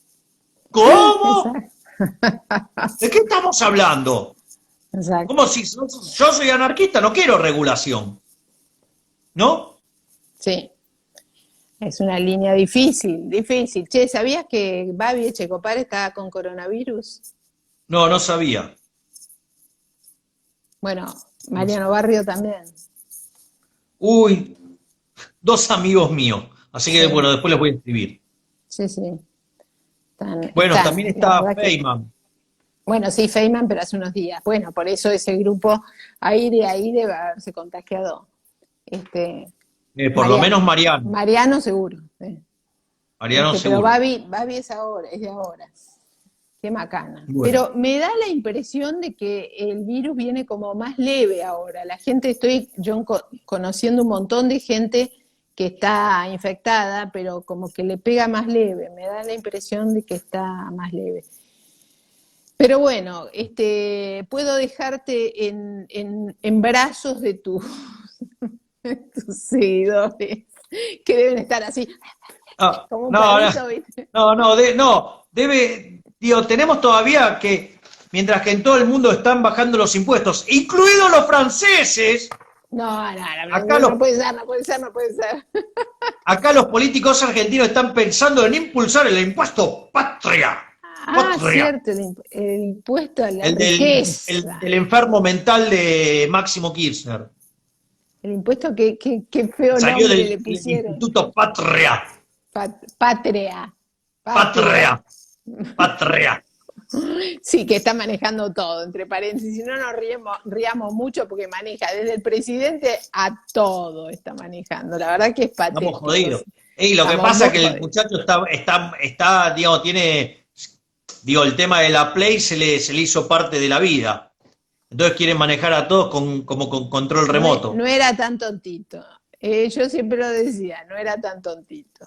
¿Cómo? exacto, ¿De qué estamos hablando? exacto. Como si yo soy anarquista, no quiero regulación, ¿no? Sí, es una línea difícil, difícil. Che, ¿sabías que Babi Echecopar está con coronavirus? No, no sabía. Bueno, No Mariano sabía. Barrio también. Uy, dos amigos míos. Así que Sí, bueno, después les voy a escribir. sí, sí. Bueno, también La está verdad que. Feynman. Bueno, sí, Feynman, pero hace unos días. Bueno, por eso ese grupo ahí debe haberse contagiado. Este, Por lo menos Mariano. Mariano. Mariano seguro. Sí. Mariano Pero seguro. Babi es ahora, es de ahora. Qué macana. Bueno, Pero me da la impresión de que el virus viene como más leve ahora. La gente, yo conociendo un montón de gente que está infectada, pero como que le pega más leve. Me da la impresión de que está más leve. Pero bueno, puedo dejarte en brazos de tus seguidores, que deben estar así, como un no, no, perrito, ¿viste? no, digo, tenemos todavía que, mientras que en todo el mundo están bajando los impuestos, incluidos los franceses, acá No los, puede ser, no puede ser, no puede ser. acá los políticos argentinos están pensando en impulsar el impuesto patria, Ah, patria, cierto, el impuesto a la el riqueza, enfermo mental de Máximo Kirchner. el impuesto que feo Salió nombre del le el pusieron. Instituto Patria, Patria, patria. patria, patria. Sí, que está manejando todo, entre paréntesis. Si no nos riamos mucho porque maneja desde el presidente a todo está manejando. La verdad que es Estamos patético. jodidos. Y lo que Estamos pasa es muy que el jodidos. muchacho digo, digo, el tema de la Play se le hizo parte de la vida. Entonces quieren manejar a todos como con control No remoto. era tan tontito. Yo siempre lo decía, no era tan tontito.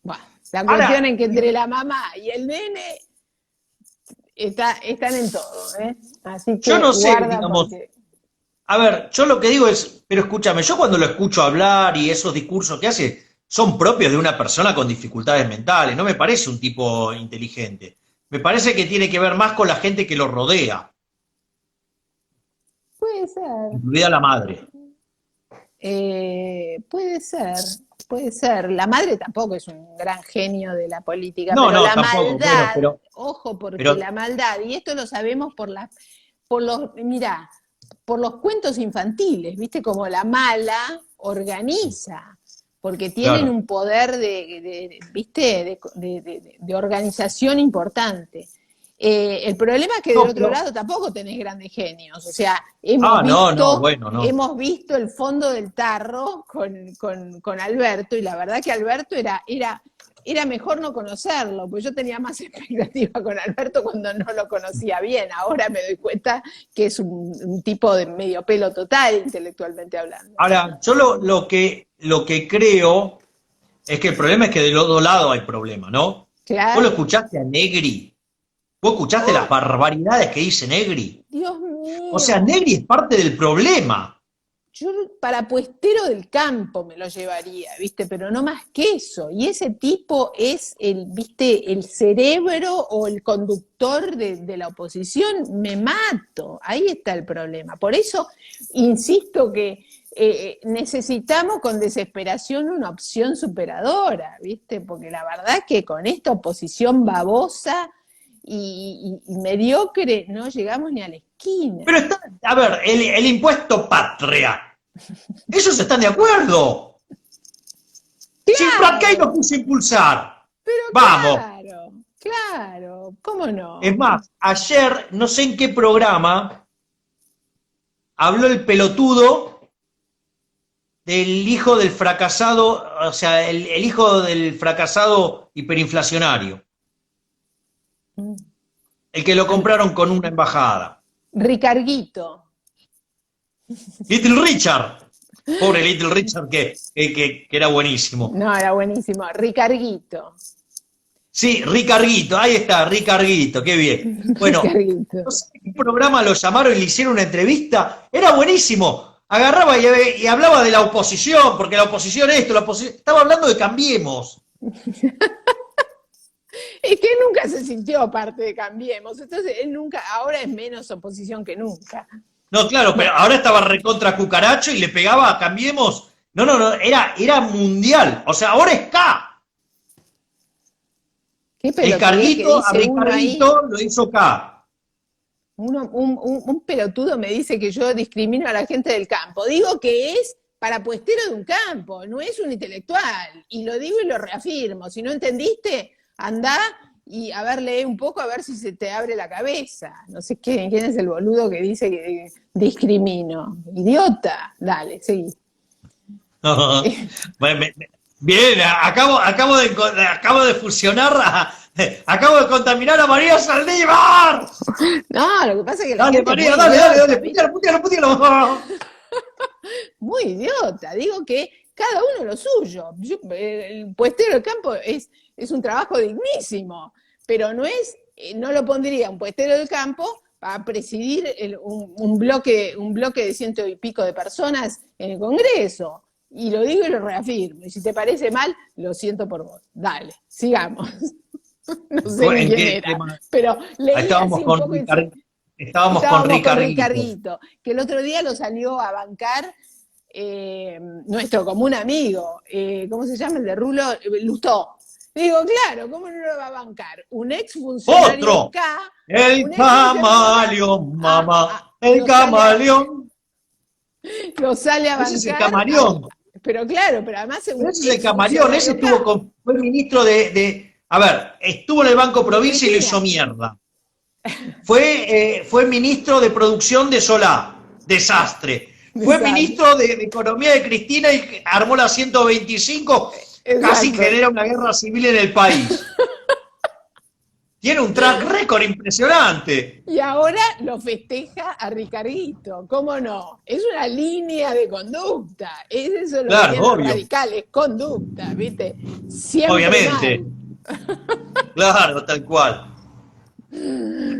Bueno, la cuestión Ahora, es que entre la mamá y el nene están en todo, ¿eh? Así yo que no sé, guarda digamos, porque. a ver, yo lo que digo es, pero escúchame, yo cuando lo escucho hablar y esos discursos que hace son propios de una persona con dificultades mentales, no me parece un tipo inteligente. Me parece que tiene que ver más con la gente que lo rodea, Puede ser. incluida la madre. Puede ser, puede ser. La madre tampoco es un gran genio de la política, No, pero no, la tampoco, bueno, maldad, ojo, porque pero la maldad, y esto lo sabemos mirá, por los cuentos infantiles, ¿viste? Como la mala organiza, porque tienen claro. un poder ¿viste? De organización importante. El problema es que del No, otro pero. lado tampoco tenés grandes genios, o sea, No, no, bueno, no. hemos visto el fondo del tarro con Alberto, y la verdad que Alberto era mejor no conocerlo, pues yo tenía más expectativa con Alberto cuando no lo conocía bien. Ahora me doy cuenta que es un tipo de medio pelo total, intelectualmente hablando. Ahora, yo lo que creo es que el problema es que de los dos lados hay problema, ¿no? ¿Vos lo Claro. escuchaste a Negri? ¿Vos escuchaste las ¡Oh, barbaridades que dice Negri? Dios O sea, mío! Negri es parte del problema. Yo para puestero del campo me lo llevaría, ¿viste? Pero no más que eso. Y ese tipo es ¿viste? El cerebro o el conductor de la oposición. Me mato. Ahí está el problema. Por eso insisto que necesitamos con desesperación una opción superadora, ¿viste? Porque la verdad que con esta oposición babosa y mediocre no llegamos ni a la esquina. Pero está, a ver, el impuesto patria. ¿Ellos están de acuerdo? Si Francay lo Claro, quiso impulsar. pero Vamos. claro, ¿cómo Es no? más, ayer, no sé en qué programa, habló el pelotudo del hijo del fracasado, o sea, el hijo del fracasado hiperinflacionario, el que lo compraron con una embajada. Ricarguito. Little Richard, pobre Little Richard que era buenísimo. No, era buenísimo. Ricarguito. Sí, Ricarguito, ahí está, Ricarguito, qué bien. Bueno, Carguito. no sé qué programa lo llamaron y le hicieron una entrevista, era buenísimo. Agarraba y hablaba de la oposición, porque la oposición esto, la oposición. Estaba hablando de Cambiemos. Es que él nunca se sintió parte de Cambiemos, entonces él nunca, ahora es menos oposición que nunca. No, claro, pero No, ahora estaba recontra cucaracho y le pegaba a Cambiemos. No, no, no, era mundial. O sea, ahora es K. qué El pelotudez que carguito a dice uno ahí. Ricarguito lo hizo K. Un pelotudo me dice que yo discrimino a la gente del campo. Digo que es para puestero de un campo, no es un intelectual. Y lo digo y lo reafirmo. Si no entendiste, andá y a ver, lee un poco a ver si se te abre la cabeza. No sé quién es el boludo que dice que discrimino. Idiota. Dale, seguí. Bueno, bien, acabo de fusionar, acabo de contaminar a María Saldívar. No, lo que pasa es que la Dale, gente es muy María, dale, dale, idiota, dale, ¿viste? putealo, putealo, putealo. Muy idiota. Digo que cada uno lo suyo. El puestero del campo es un trabajo dignísimo, pero no lo pondría un puestero del campo a presidir un bloque de ciento y pico de personas en el Congreso. Y lo digo y lo reafirmo. Y si te parece mal, lo siento por vos. Dale, sigamos. No sé ni ¿En quién qué era, tema? pero Ahí leí estábamos así un con poco. estábamos con Estábamos con Ricarguito. Ricarguito, que el otro día lo salió a bancar nuestro común amigo, ¿cómo se llama? El de Rulo, Lustó. Digo, claro, ¿cómo no lo va a bancar? Un ex funcionario Otro, K, el un ex funcionario K, camaleón, mamá, el lo sale camaleón. lo sale a Ese es el bancar, camaleón. pero claro, pero además es Pero un ese es el ex camaleón, ese funcionario estuvo K, fue ministro a ver, estuvo en el Banco de Provincia y lo Cristina. hizo mierda. Fue ministro de producción de Solá, desastre. Fue Exacto, ministro de Economía de Cristina y armó la 125, casi exacto. genera una guerra civil en el país. Tiene un track record impresionante. Y ahora lo festeja a Ricarito, ¿cómo no? Es una línea de conducta, es eso lo que Claro, tienen los obvio, radicales, conducta, ¿viste? Siempre obviamente. mal. Claro, tal cual.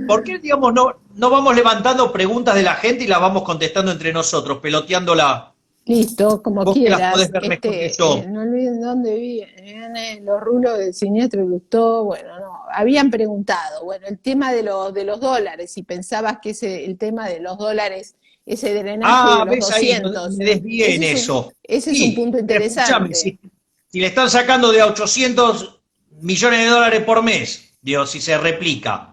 ¿Por qué, digamos, no vamos levantando preguntas de la gente y las vamos contestando entre nosotros, peloteándola? Listo, como Vos que las podés quieras. ver mejor que yo. No olviden dónde vienen los rulos del siniestro gustó. Bueno, no, habían preguntado, bueno, el tema de los dólares, si pensabas que el tema de los dólares, ese drenaje de Ah, los ves ahí, 200, me desvié en eso. ese es un Sí, punto pero escúchame, interesante. si le están sacando de a 800 millones de dólares por mes, digo, si se replica,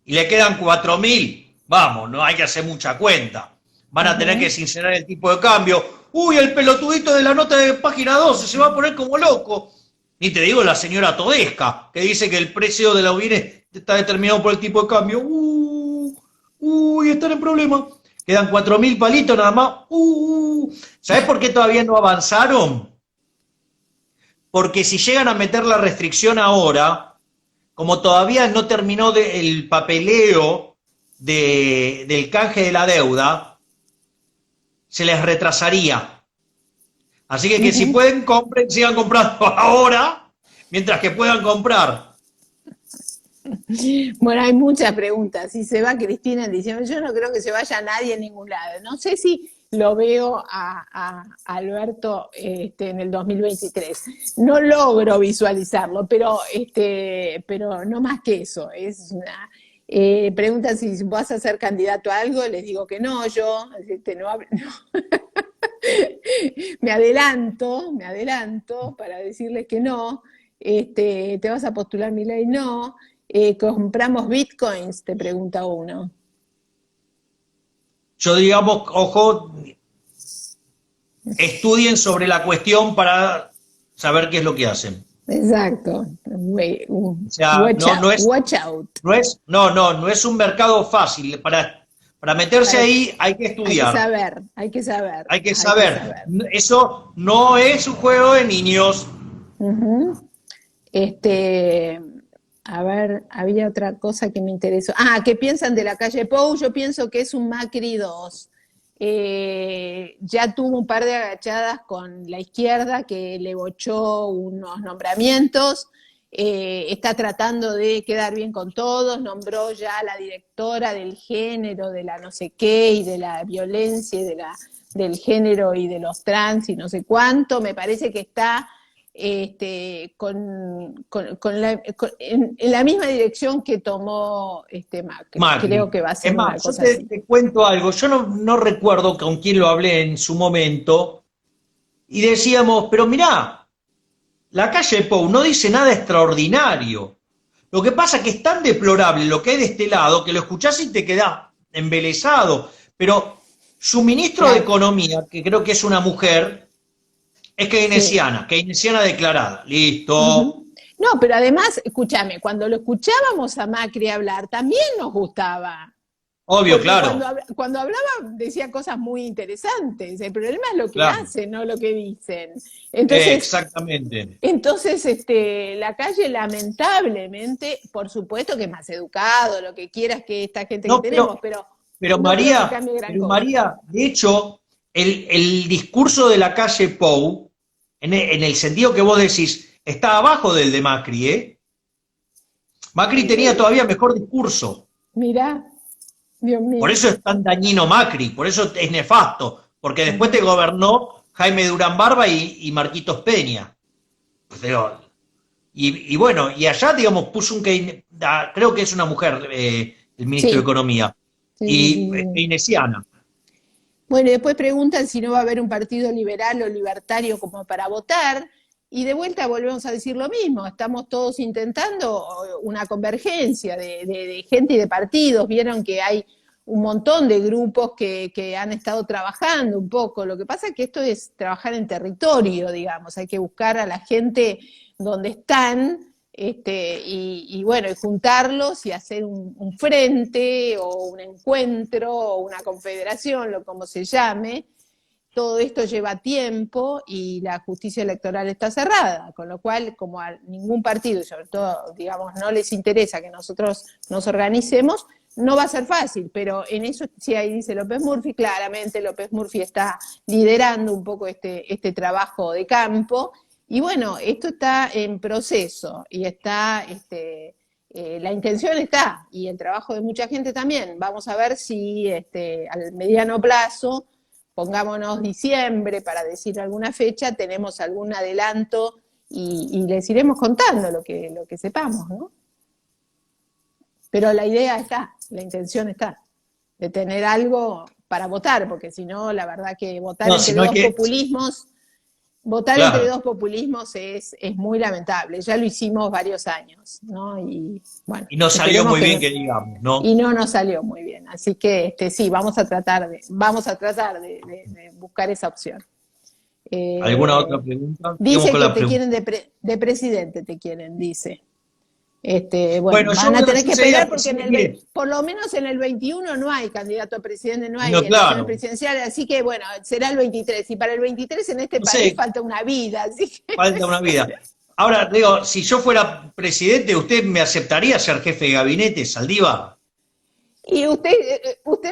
y le quedan 4.000, vamos, no hay que hacer mucha cuenta. Van a tener que Ujú. sincerar el tipo de cambio. Uy, el pelotudito de la nota de página 12 se va a poner como loco. Ni te digo la señora Todesca, que dice que el precio de la UIRE está determinado por el tipo de cambio. Uy, están en problema. Quedan 4.000 palitos nada más. ¿Sabés por qué todavía no avanzaron? Porque si llegan a meter la restricción ahora, como todavía no terminó el papeleo del canje de la deuda, se les retrasaría. Así que si Ujú. pueden, compren, sigan comprando ahora, mientras que puedan comprar. Bueno, hay muchas preguntas. Si se va Cristina en diciembre, yo no creo que se vaya nadie en ningún lado. No sé si lo veo a Alberto en el 2023. No logro visualizarlo, pero no más que eso. Es una pregunta si vas a ser candidato a algo, les digo que no, yo no. Me adelanto para decirles que no. ¿Te vas a postular mi ley? No. ¿Compramos bitcoins? Te pregunta uno. Yo digamos, ojo, estudien sobre la cuestión para saber qué es lo que hacen. Exacto. O sea, Watch out, watch out. no es un mercado fácil. Para meterse Para- ahí hay que hay que estudiar, saber, hay que saber, hay que hay que saber. saber. Eso no es un juego de niños. Ujú. Este, a ver, había otra cosa que me interesó. Ah, ¿qué piensan de la calle Pou? Yo pienso que es un Macri 2. Ya tuvo un par de agachadas con la izquierda que le bochó unos nombramientos. está tratando de quedar bien con todos, nombró ya a la directora del género, de la no sé qué, y de la violencia, y del género y de los trans y no sé cuánto. Me parece que está en la misma dirección que tomó Macri. Creo Macri. que va a Es ser una más, yo cosa así. te cuento algo, yo no recuerdo con quién lo hablé en su momento, y decíamos, pero mirá, la calle Pou no dice nada extraordinario. Lo que pasa es que es tan deplorable lo que hay de este lado que lo escuchás y te quedás embelesado. Pero su ministro de Claro, Economía, que creo que es una mujer, es sí. keynesiana declarada. Ujú. Listo. No, pero además, escúchame, cuando lo escuchábamos a Macri hablar, también nos gustaba. Obvio, Porque claro, cuando hablaba decía cosas muy interesantes. El problema es lo que claro. hacen, no lo que dicen. Entonces, Exactamente. la calle lamentablemente, por supuesto que es más educado, lo que quieras que esta gente que No, tenemos, pero no creo que cambie gran cosa. María, de hecho, el discurso de la calle Pou, en el sentido que vos decís, está abajo del de Macri, ¿eh? Macri ¿En tenía serio? todavía mejor discurso. Mirá, Dios Por mío. eso es tan dañino Macri, por eso es nefasto, porque después te Ajá. gobernó Jaime Durán Barba y Marquitos Peña. Pero, y bueno, y allá, digamos, puso creo que es una mujer, el ministro de Sí, Economía, sí, sí, y sí. keynesiana. Bueno, y después preguntan si no va a haber un partido liberal o libertario como para votar, y de vuelta volvemos a decir lo mismo, estamos todos intentando una convergencia de gente y de partidos, vieron que hay un montón de grupos que han estado trabajando un poco, lo que pasa es que esto es trabajar en territorio, digamos, hay que buscar a la gente donde están y bueno, y juntarlos y hacer un frente o un encuentro o una confederación, lo como se llame. Todo esto lleva tiempo y la justicia electoral está cerrada, con lo cual, como a ningún partido, y sobre todo, digamos, no les interesa que nosotros nos organicemos, no va a ser fácil, pero en eso sí ahí dice López Murphy, claramente López Murphy está liderando un poco este trabajo de campo, y bueno, esto está en proceso y está, la intención está, y el trabajo de mucha gente también. Vamos a ver si al mediano plazo, pongámonos diciembre para decir alguna fecha, tenemos algún adelanto y les iremos contando lo que sepamos, ¿no? Pero la idea está, la intención está, de tener algo para votar, porque si no, la verdad que No, si no hay que, votar entre claro, dos populismos es muy lamentable. Ya lo hicimos varios años, ¿no? Y bueno, y no salió esperemos muy que bien no, que digamos, ¿no? y no nos salió muy bien. Así que sí, vamos a tratar de buscar esa opción. ¿Alguna otra Eh, pregunta? Sigamos dice con que la te pregunta. quieren de presidente, te quieren, dice. Bueno, Bueno, yo van a veo tener que enseguida, esperar porque mire, por lo menos en el 21 no hay candidato a presidente, no hay no, elecciones claro, presidenciales, así que bueno, será el 23. Y para el 23 en este no país sé, falta una vida, así que... falta una vida. Ahora, digo, si yo fuera presidente, ¿usted me aceptaría ser jefe de gabinete, Saldívar? Y usted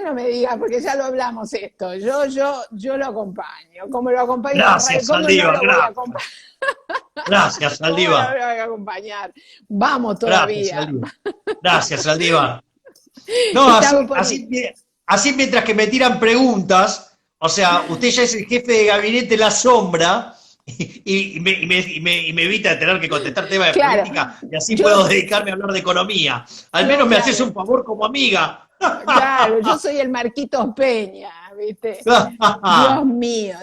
no me diga, porque ya lo hablamos esto, yo lo acompaño, como lo acompaño en la radio, Gracias, ¿cómo no Saldívar, lo voy a gracias. acompañar? Gracias, ¿Cómo lo Saldívar. voy a acompañar? Vamos Gracias, todavía. Saldívar. Gracias, Saldívar. No, Estamos por ir. así mientras que me tiran preguntas, o sea, usted ya es el jefe de gabinete La Sombra y me evita de tener que contestar temas de Claro, política y así yo, puedo dedicarme a hablar de economía. Al yo, menos me haces claro, un favor como amiga. claro, yo soy el Marquitos Peña, ¿viste? Dios mío,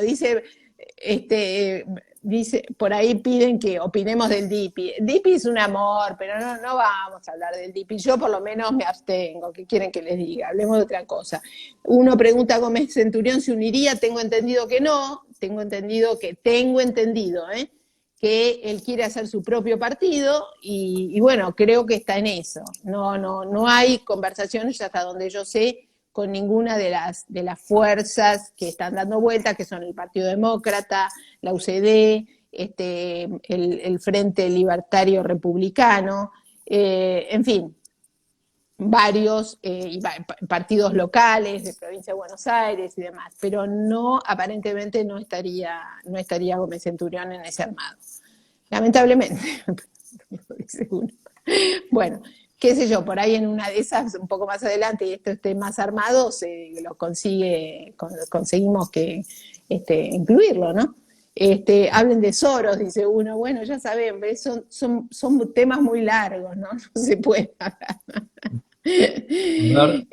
este, dice, por ahí piden que opinemos del DIPI. El DIPI es un amor, pero no vamos a hablar del DIPI. Yo por lo menos me abstengo, ¿qué quieren que les diga? Hablemos de otra cosa. Uno pregunta a Gómez Centurión si uniría, tengo entendido que no, tengo entendido, que él quiere hacer su propio partido y bueno, creo que está en eso. No hay conversaciones hasta donde yo sé con ninguna de las fuerzas que están dando vueltas, que son el Partido Demócrata, la UCD, el Frente Libertario Republicano, en fin, varios partidos locales de provincia de Buenos Aires y demás, pero no, aparentemente no estaría Gómez Centurión en ese armado, lamentablemente. dice uno. Bueno, qué sé yo, por ahí en una de esas, un poco más adelante, y esto esté más armado, conseguimos que incluirlo, ¿no? Hablen de Soros, dice uno, bueno, ya saben, son temas muy largos, ¿no? No se puede hablar. A ver.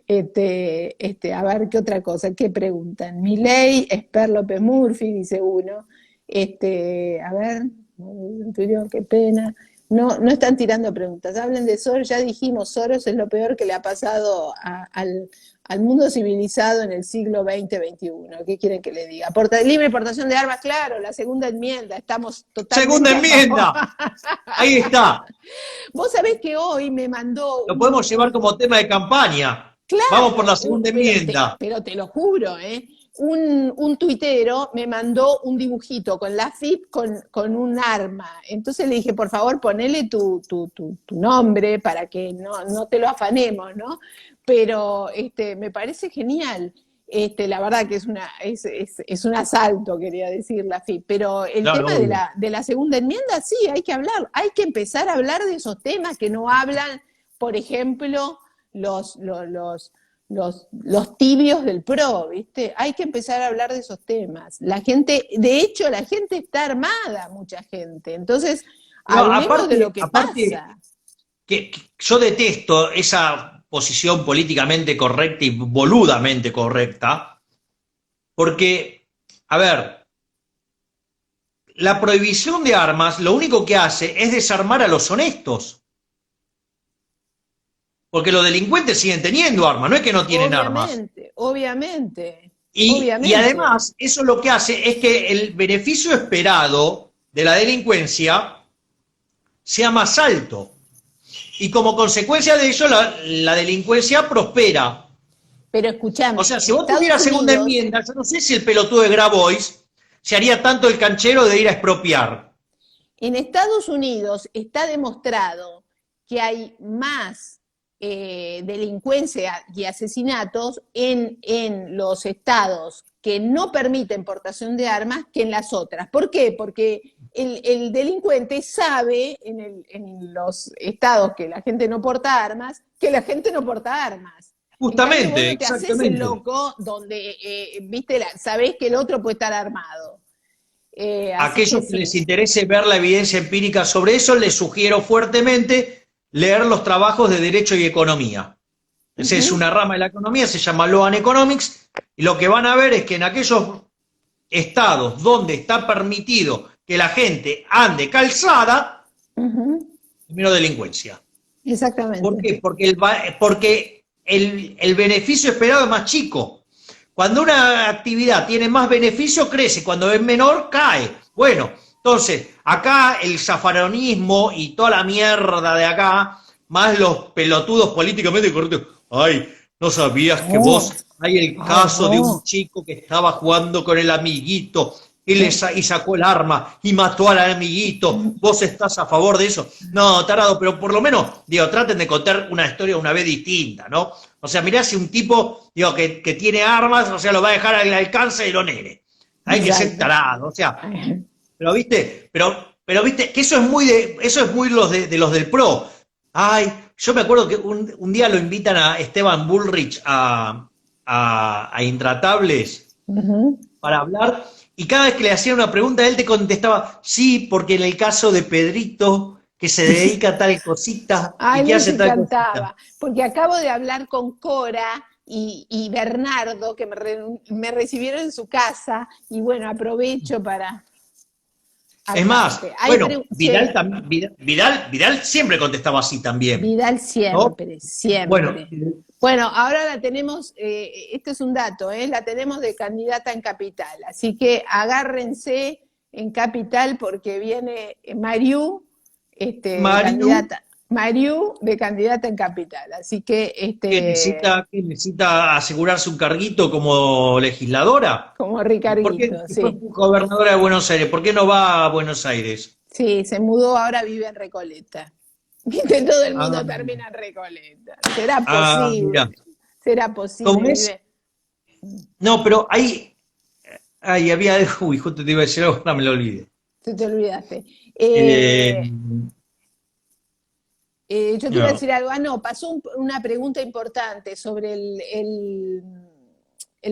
A ver, ¿qué otra cosa? ¿Qué preguntan? Milei, Esper López Murphy, dice uno. A ver, qué pena. No, no están tirando preguntas. Hablen de Soros, ya dijimos, Soros es lo peor que le ha pasado al mundo civilizado en el siglo XX-XXI. ¿Qué quieren que le diga? Libre portación de armas, claro, la segunda enmienda, estamos Segunda totalmente a favor. enmienda. Ahí está. Vos sabés que hoy me mandó Lo podemos llevar como tema de campaña. Vamos por claro, la segunda enmienda. pero te lo juro, un tuitero me mandó un dibujito con la FIP con un arma. Entonces le dije, por favor, ponele tu nombre para que no te lo afanemos, ¿no? Pero me parece genial. La verdad que es un asalto, quería decir la FIP. Pero el Claro, tema obvio. de la segunda enmienda, sí, hay que hablar. Hay que empezar a hablar de esos temas que no hablan, por ejemplo, los tibios del PRO, ¿viste? Hay que empezar a hablar de esos temas. La gente, de hecho, la gente está armada, mucha gente. Entonces, No, hablemos de lo aparte, que aparte pasa. que yo detesto esa posición políticamente correcta y boludamente correcta, porque, a ver, la prohibición de armas lo único que hace es desarmar a los honestos, porque los delincuentes siguen teniendo armas, no es que no tienen armas. Obviamente, obviamente, Y obviamente. además, eso lo que hace es que el beneficio esperado de la delincuencia sea más alto. Y como consecuencia de ello, la delincuencia prospera. Pero O escúchame, sea, en si vos Estados tuvieras segunda Unidos, enmienda, yo no sé si el pelotudo de Grabois se haría tanto el canchero de ir a expropiar. En Estados Unidos está demostrado que hay más delincuencia y asesinatos en los estados que no permiten portación de armas que en las otras. ¿Por qué? Porque el delincuente sabe en los estados que la gente no porta armas, que la gente no porta armas. En cambio, vos Justamente, no te haces el exactamente. loco donde, sabés que el otro puede estar armado. Así que Aquellos que les sí. interese ver la evidencia empírica sobre eso, les sugiero fuertemente leer los trabajos de Derecho y Economía. Esa es Ujú, una rama de la economía, se llama Law and Economics, y lo que van a ver es que en aquellos estados donde está permitido que la gente ande calzada, ujú, menos delincuencia. ¿Por exactamente. qué? Porque el beneficio esperado es más chico. Cuando una actividad tiene más beneficio, crece. Cuando es menor, cae. Bueno, entonces, acá el zafaronismo y toda la mierda de acá, más los pelotudos políticamente correctos. Ay, no sabías que No, vos. Hay el ay, caso de un no. chico que estaba jugando con el amiguito y sacó el arma y mató al amiguito. ¿Vos estás a favor de eso? No, tarado, pero por lo menos, digo, traten de contar una historia una vez distinta, ¿no? O sea, mirá si un tipo, digo, que tiene armas, o sea, lo va a dejar al alcance de los nenes. Hay que ser Exacto. tarado, o sea, pero viste, que eso es muy de los del PRO. Ay, yo me acuerdo que un día lo invitan a Esteban Bullrich a Intratables Ujú. para hablar, y cada vez que le hacían una pregunta, él te contestaba, sí, porque en el caso de Pedrito, que se dedica a tal cosita y Ay, que les hace tal cosita. encantaba, porque acabo de hablar con Cora y Bernardo, que me recibieron en su casa, y bueno, aprovecho para Es más, hablarte. bueno, Sí, Vidal siempre contestaba así también, Vidal ¿no? siempre, Bueno, siempre. Bueno, ahora la tenemos, esto es un dato, la tenemos de candidata en Capital, así que agárrense en Capital porque viene Mariú, de Mariu, candidata, Mariú de candidata en Capital, así que que necesita asegurarse un carguito como legisladora. como ¿Por qué Ricardito, si fue sí. gobernadora de Buenos Aires? ¿Por qué no va a Buenos Aires? Sí, se mudó, ahora vive en Recoleta. Viste, todo el Ah, mundo termina en Recoleta. ¿Será mira. posible? ¿Será ¿Cómo posible? es? Vive. No, pero ahí había, uy, justo te iba a decir algo, no me lo olvidé. Se te olvidaste. Eh, Yo te iba a No. decir algo. No, pasó una pregunta importante sobre el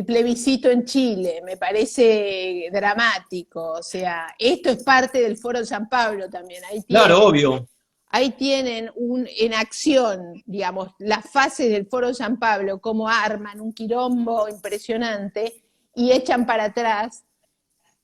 plebiscito en Chile. Me parece dramático. O sea, esto es parte del Foro de San Pablo también. Claro, obvio. Ahí tienen en acción, digamos, las fases del Foro de San Pablo, cómo arman un quilombo impresionante y echan para atrás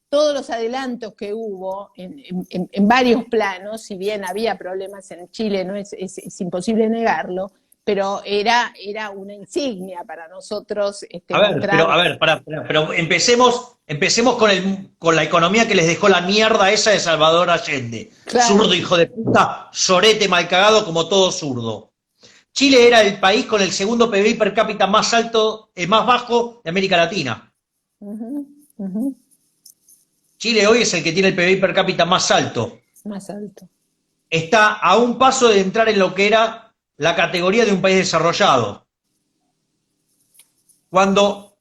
todos los adelantos que hubo en varios planos. Si bien había problemas en Chile, no es imposible negarlo, pero era una insignia para nosotros A mostrar. ver, pero empecemos con la economía que les dejó la mierda esa de Salvador Allende. Claro. Zurdo, hijo de puta, sorete mal cagado como todo zurdo. Chile era el país con el segundo PBI per cápita más alto, más bajo de América Latina. Uh-huh, uh-huh. Chile hoy es el que tiene el PBI per cápita más alto. Más alto. Está a un paso de entrar en lo que era la categoría de un país desarrollado. Cuando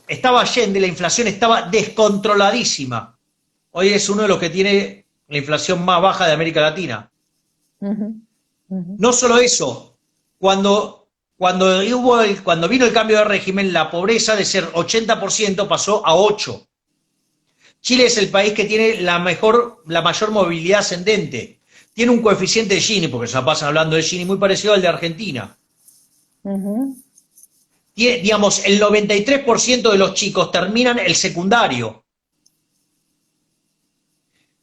estaba Allende, la inflación estaba descontroladísima. Hoy es uno de los que tiene la inflación más baja de América Latina. Uh-huh, uh-huh. No solo eso, cuando vino el cambio de régimen, la pobreza de ser 80% pasó a 8%. Chile es el país que tiene la mayor movilidad ascendente. Tiene un coeficiente de Gini, porque se pasan hablando de Gini, muy parecido al de Argentina. Uh-huh. Tiene, digamos, el 93% de los chicos terminan el secundario.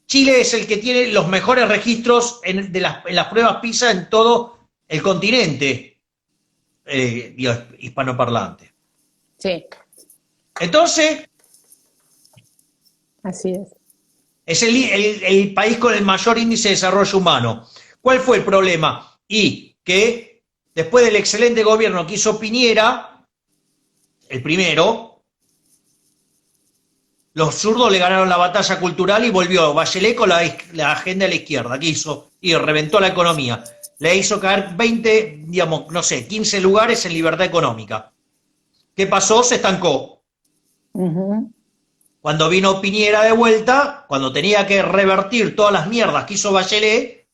Chile es el que tiene los mejores registros en las pruebas PISA en todo el continente hispanoparlante. Sí, Entonces, así es. es el país con el mayor índice de desarrollo humano. ¿Cuál fue el problema? Y que después del excelente gobierno que hizo Piñera, el primero, los zurdos le ganaron la batalla cultural y volvió Bachelet con la agenda de la izquierda, que hizo y reventó la economía. Le hizo caer 20, digamos, no sé, 15 lugares en libertad económica. ¿Qué pasó? Se estancó. Uh-huh. Cuando vino Piñera de vuelta, cuando tenía que revertir todas las mierdas que hizo Bachelet,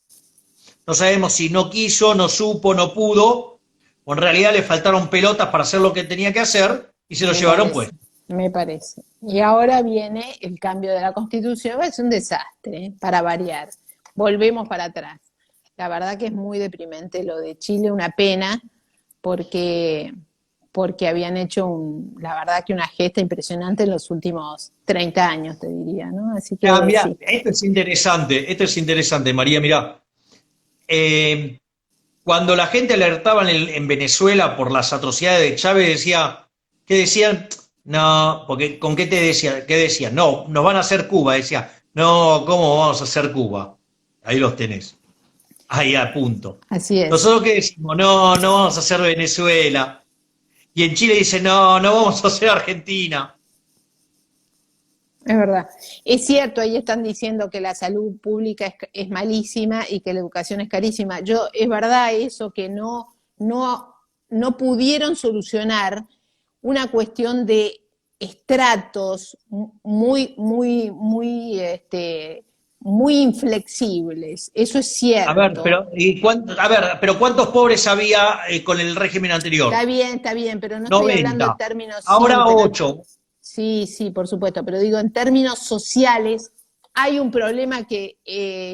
no sabemos si no quiso, no supo, no pudo, o en realidad le faltaron pelotas para hacer lo que tenía que hacer y se lo llevaron puesto. Me parece. Y ahora viene el cambio de la Constitución, es un desastre, para variar. Volvemos para atrás. La verdad que es muy deprimente lo de Chile, una pena, porque habían hecho la verdad que una gesta impresionante en los últimos 30 años, te diría, ¿no? Así que Mirá, sí. esto es interesante, María, mirá. Cuando la gente alertaba en Venezuela por las atrocidades de Chávez, ¿qué decían? No, porque ¿con qué decían? ¿Qué decían? No, nos van a hacer Cuba, decía. No, ¿cómo vamos a hacer Cuba? Ahí los tenés. Ahí a punto. Así es. Nosotros qué decimos, no vamos a hacer Venezuela. Y en Chile dice, no vamos a hacer Argentina. Es verdad. Es cierto, ahí están diciendo que la salud pública es malísima y que la educación es carísima. Es verdad eso, que no pudieron solucionar una cuestión de estratos muy inflexibles. Eso es cierto. A ver, pero ¿cuántos pobres había con el régimen anterior? Está bien, pero no 90. estoy hablando en términos... Ahora sí, 8. Sí, por supuesto, pero digo, en términos sociales, hay un problema que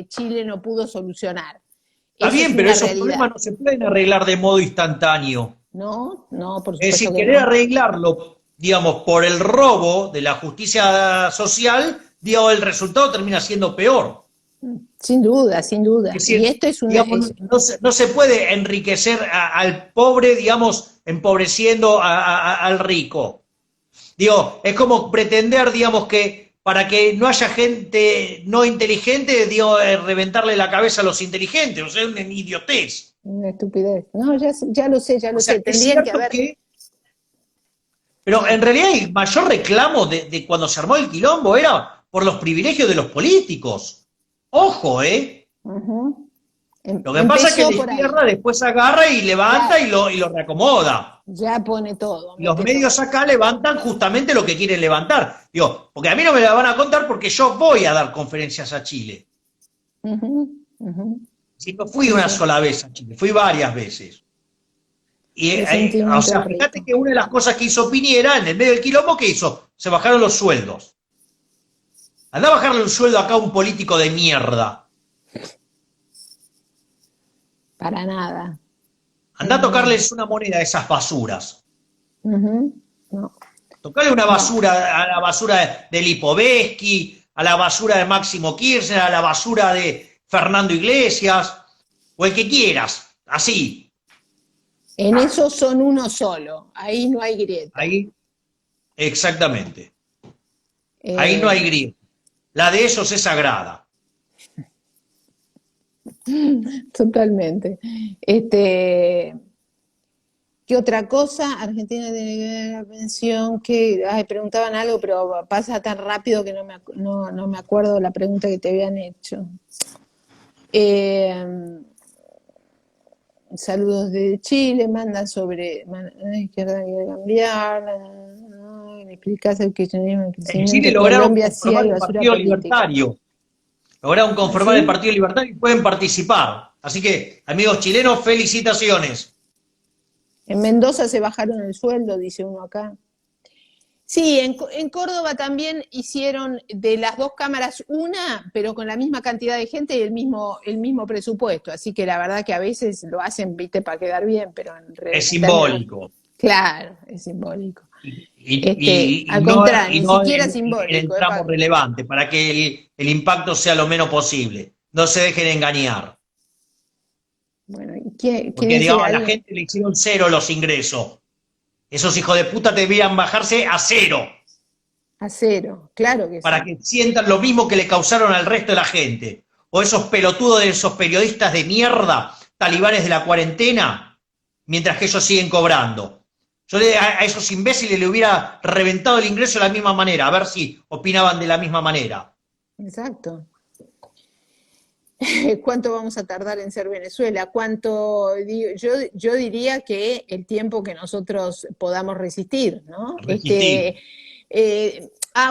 Chile no pudo solucionar. Está Eso bien, es pero una esos realidad. problemas no se pueden arreglar de modo instantáneo. No, por supuesto Es decir, que querer no. arreglarlo, digamos, por el robo de la justicia social, digamos, el resultado termina siendo peor. Sin duda, sin duda. Es decir, Y esto es digamos, no se puede enriquecer al pobre, digamos, empobreciendo al rico. Digo, es como pretender, digamos, que para que no haya gente no inteligente, digo, reventarle la cabeza a los inteligentes, o sea, es una idiotez. una estupidez. No, ya lo sé, O sea, es Tendrían que cierto haber... pero en realidad el mayor reclamo de cuando se armó el quilombo era por los privilegios de los políticos. Ojo, ¿eh? Uh-huh. Lo que pasa es que la por ahí. izquierda después agarra y levanta y lo reacomoda. Ya pone todo. Los mete medios todo. acá levantan justamente lo que quieren levantar. Digo, porque a mí no me la van a contar porque yo voy a dar conferencias a Chile. Uh-huh, uh-huh. Si no fui Sí, una sí, sola vez a Chile, fui varias veces. Y, qué o sentimiento sea, fíjate rico. que una de las cosas que hizo Piñera en el medio del quilombo, ¿qué hizo? Se bajaron los sueldos. Andá a bajarle un sueldo acá a un político de mierda. Para nada, Andá a para nada. tocarles una moneda a esas basuras. Ujú. No, Tocarle una no. basura a la basura de Lipovetsky, a la basura de Máximo Kirchner, a la basura de Fernando Iglesias, o el que quieras, así. En eso son uno solo, ahí no hay grieta. Ahí, exactamente. Ahí no hay Eh, grieta. La de ellos es sagrada. totalmente. Este, ¿qué otra cosa? Argentina tiene la pensión, que, ay, preguntaban algo, pero pasa tan rápido que no me acuerdo la pregunta que te habían hecho. Eh, saludos de Chile, manda sobre la izquierda quiere cambiar, me explicás el kirchnerismo, el En crecimiento Chile de lograron Colombia, sí conformar hay el basura Partido política. Libertario. Lograron conformar el ¿Así? Partido Libertario y pueden participar. Así que, amigos chilenos, felicitaciones. En Mendoza se bajaron el sueldo, dice uno acá. Sí, en Córdoba también hicieron de las dos cámaras una, pero con la misma cantidad de gente y el mismo presupuesto. Así que la verdad que a veces lo hacen, viste, para quedar bien, pero Es en términos, simbólico. claro, es simbólico. Y Al no, contrario, y ni no siquiera en simbólico. el tramo relevante, para que el impacto sea lo menos posible. No se dejen engañar. Bueno, quién Porque, es digamos, a la alguien? gente le hicieron cero los ingresos. Esos hijos de puta deberían bajarse a cero, A cero, claro que para sí. que sientan lo mismo que le causaron al resto de la gente. O esos pelotudos de esos periodistas de mierda, talibanes de la cuarentena, mientras que ellos siguen cobrando. Yo a esos imbéciles le hubiera reventado el ingreso de la misma manera, a ver si opinaban de la misma manera. Exacto. ¿Cuánto vamos a tardar en ser Venezuela? Yo diría que el tiempo que nosotros podamos resistir, ¿no? Resistir.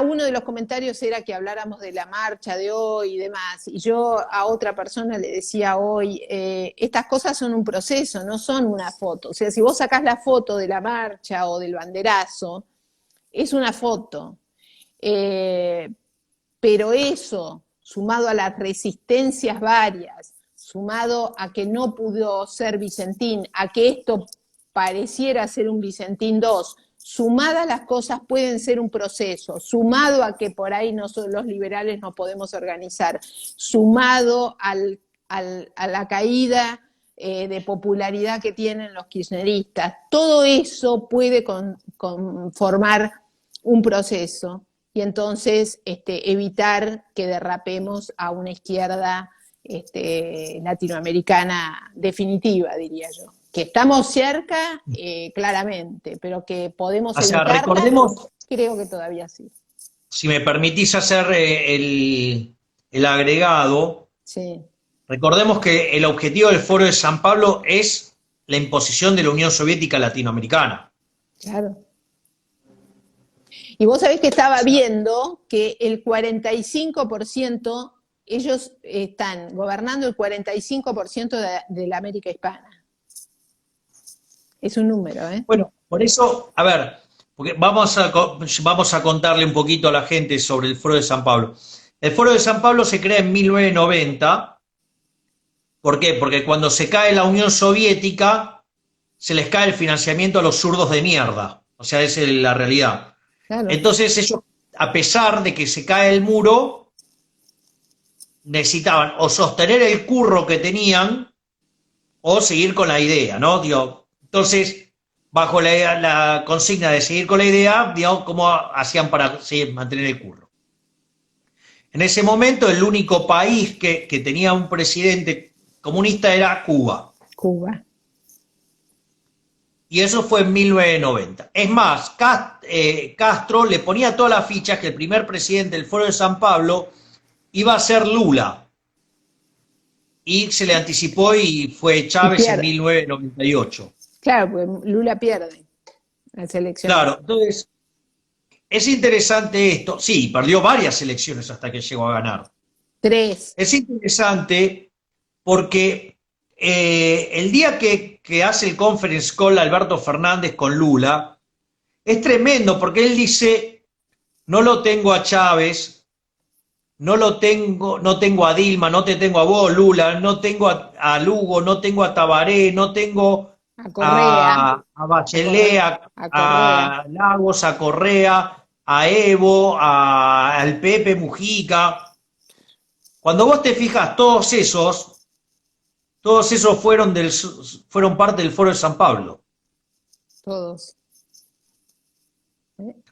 Uno de los comentarios era que habláramos de la marcha de hoy y demás, y yo a otra persona le decía hoy, estas cosas son un proceso, no son una foto. O sea, si vos sacás la foto de la marcha o del banderazo, es una foto. Eh, pero eso, sumado a las resistencias varias, sumado a que no pudo ser Vicentín, a que esto pareciera ser un Vicentín 2, sumadas las cosas pueden ser un proceso, sumado a que por ahí los liberales no podemos organizar, sumado a la caída de popularidad que tienen los kirchneristas, todo eso puede conformar un proceso y entonces evitar que derrapemos a una izquierda latinoamericana definitiva, diría yo. Que estamos cerca, claramente, pero que podemos O sea, evitarla, recordemos, creo que todavía sí. si me permitís hacer el agregado, Sí, recordemos que el objetivo del Foro de San Pablo es la imposición de la Unión Soviética latinoamericana. claro. Y vos sabés que estaba viendo que el 45%, ellos están gobernando el 45% de la América hispana. Es un número, ¿eh? Bueno, por eso, a ver, porque vamos a contarle un poquito a la gente sobre el Foro de San Pablo. El Foro de San Pablo se crea en 1990. ¿Por qué? Porque cuando se cae la Unión Soviética, se les cae el financiamiento a los zurdos de mierda. O sea, esa es la realidad. Claro. Entonces ellos, a pesar de que se cae el muro, necesitaban o sostener el curro que tenían o seguir con la idea, ¿no? Digo, entonces, bajo la consigna de seguir con la idea, digamos, ¿cómo hacían para mantener el curro? En ese momento, el único país que tenía un presidente comunista era Cuba. Cuba. Y eso fue en 1990. Es más, Castro le ponía todas las fichas que el primer presidente del Foro de San Pablo iba a ser Lula. Y se le anticipó y fue Chávez en 1998. Claro, porque Lula pierde las elecciones. Claro, entonces es interesante esto. Sí, perdió varias elecciones hasta que llegó a ganar. 3. Es interesante porque el día que hace el conference call Alberto Fernández con Lula, es tremendo, porque él dice, no lo tengo a Chávez, no tengo a Dilma, no te tengo a vos, Lula, no tengo a Lugo, no tengo a Tabaré, no tengo A Correa, a Bachelet, a Correa. a Lagos, a Correa, a Evo, al Pepe Mujica. Cuando vos te fijas, todos esos fueron parte del Foro de San Pablo. Todos.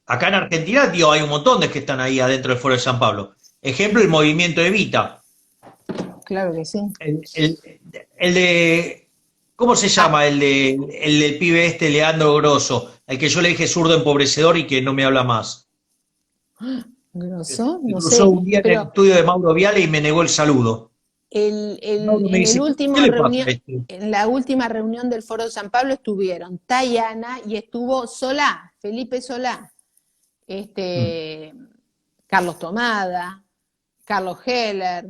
Acá en Argentina, tío, hay un montón de que están ahí adentro del Foro de San Pablo. Ejemplo, el movimiento Evita. Claro que sí. El de, ¿cómo se llama? El del pibe este, Leandro Grosso, al que yo le dije zurdo empobrecedor y que no me habla más. Grosso, Me no cruzó sé, un día en el pero estudio de Mauro Viale y me negó el saludo. Mauro me en el dice, último ¿qué le pasa reunión, a este? en la última reunión del Foro de San Pablo estuvieron Tayana y estuvo Solá, Felipe Solá, Carlos Tomada, Carlos Heller,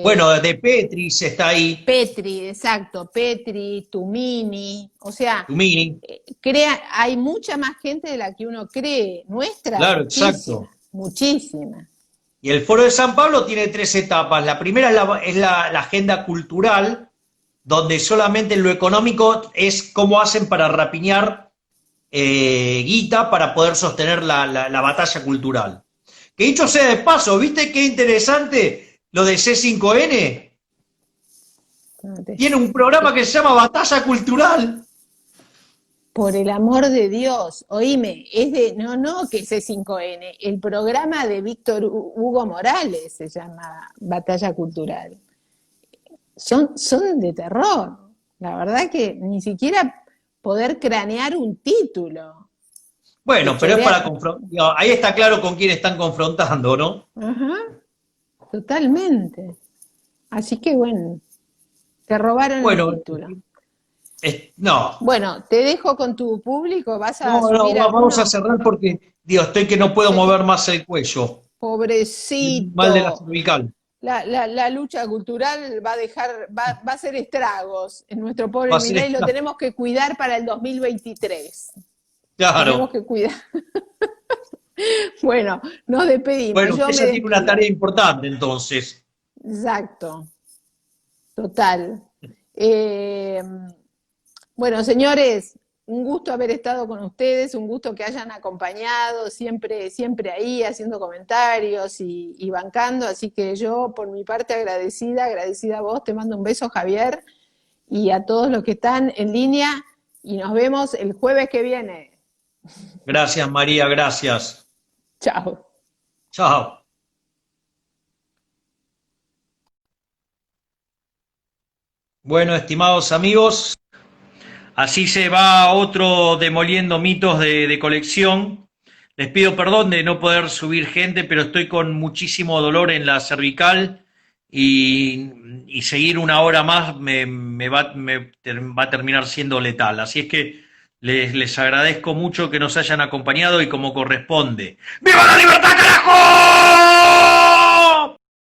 Bueno, eh, de Petris está ahí, Petri, exacto, Petri, Tumini, o sea, Tumini, hay mucha más gente de la que uno cree, nuestra, claro, muchísima, exacto. muchísima. Y el Foro de San Pablo tiene tres etapas. La primera es la agenda cultural, donde solamente en lo económico es cómo hacen para rapiñar guita para poder sostener la batalla cultural. Que dicho sea de paso, ¿viste qué interesante lo de C5N? Tiene un programa que se llama Batalla Cultural. Por el amor de Dios, oíme, es de, no, que C5N, el programa de Víctor Hugo Morales se llama Batalla Cultural. Son de terror. La verdad que ni siquiera poder cranear un título. Bueno, Te pero es para chorea. confrontar. Ahí está claro con quién están confrontando, ¿no? Ajá, totalmente. Así que bueno, te robaron el Bueno, título. no, Bueno, te dejo con tu público, ¿vas a no, subir vamos a alguno? cerrar porque, Dios, estoy que no puedo mover más el cuello. Mal de la Pobrecito. cervical. La lucha cultural va a va a hacer estragos en nuestro Va pobre a ser Milei, lo tenemos que cuidar para el 2023. Tenemos claro. que cuidar. Bueno, nos despedimos, Bueno, yo usted me ya tiene una tarea despido. importante entonces. Exacto, total. Eh, bueno, señores, un gusto haber estado con ustedes, un gusto que hayan acompañado, siempre, siempre ahí haciendo comentarios y bancando, así que yo por mi parte agradecida a vos, te mando un beso, Javier, y a todos los que están en línea, y nos vemos el jueves que viene. Gracias, María, gracias. Chao. Chao. Bueno, estimados amigos, así se va otro demoliendo mitos de colección. Les pido perdón de no poder subir gente, pero estoy con muchísimo dolor en la cervical y seguir una hora más va a terminar siendo letal. Así es que les agradezco mucho que nos hayan acompañado y como corresponde. ¡Viva la libertad, carajo!